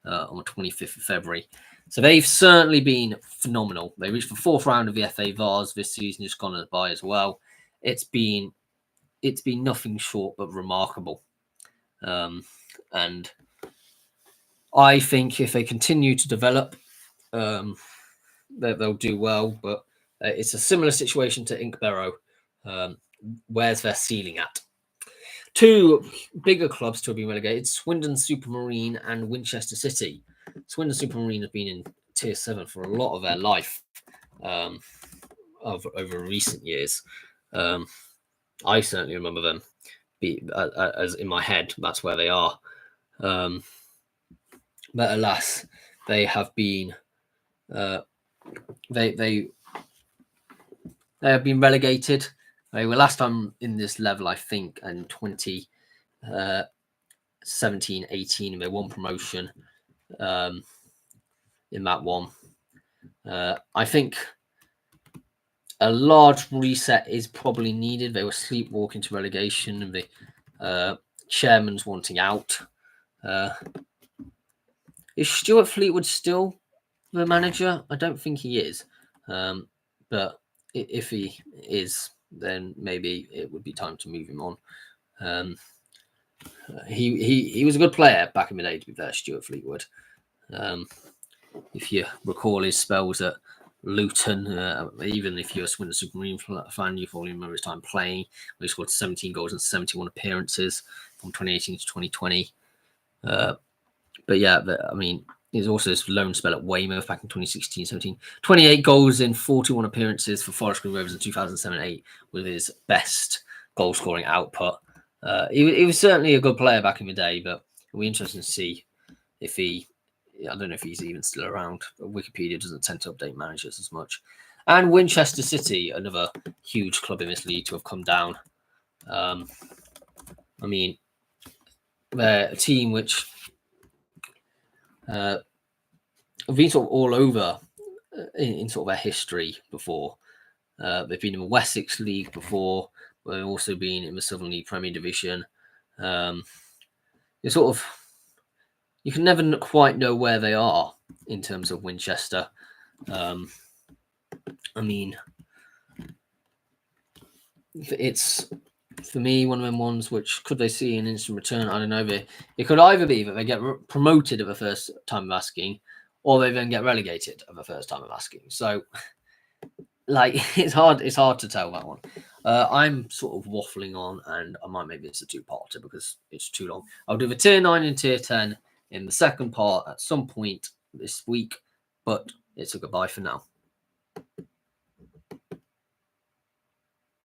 on the 25th of February. So they've certainly been phenomenal. They reached the fourth round of the FA Vars this season, just gone by as well. It's been nothing short but remarkable. And I think if they continue to develop, they'll do well. But it's a similar situation to Inkbarrow. Where's their ceiling at? Two bigger clubs to have been relegated: Swindon Supermarine and Winchester City. Swindon Supermarine have been in Tier 7 for a lot of their life, over recent years. I certainly remember them as in my head. That's where they are. But alas, they have been they have been relegated. They were last time in this level, I think, in 2017-18, and they won promotion in that one. I think a large reset is probably needed. They were sleepwalking to relegation, and the chairman's wanting out. Is Stuart Fleetwood still the manager? I don't think he is. But if he is, then maybe it would be time to move him on. He was a good player back in the day, to be fair, Stuart Fleetwood. If you recall his spells at Luton, even if you're a Swindon Supermarine fan, you probably remember his time playing. He scored 17 goals and 71 appearances from 2018 to 2020. But yeah, I mean, there's also his loan spell at Weymouth back in 2016-17. 28 goals in 41 appearances for Forest Green Rovers in 2007-8 with his best goal-scoring output. He was certainly a good player back in the day, but it'll be interesting to see if I don't know if he's even still around. Wikipedia doesn't tend to update managers as much. And Winchester City, another huge club in this league to have come down. I mean, they're a team which have been sort of all over in sort of their history before. They've been in the Wessex League before. They've also been in the Southern League Premier Division. It's sort of, you can never quite know where they are in terms of Winchester. I mean, it's, for me, one of them ones which, could they see an instant return? I don't know. It could either be that they get promoted at the first time of asking, or they then get relegated at the first time of asking. So, like, it's hard to tell that one. I'm sort of waffling on, and I might make this a two-parter because it's too long. I'll do the Tier 9 and Tier 10 in the second part at some point this week, but it's a goodbye for now.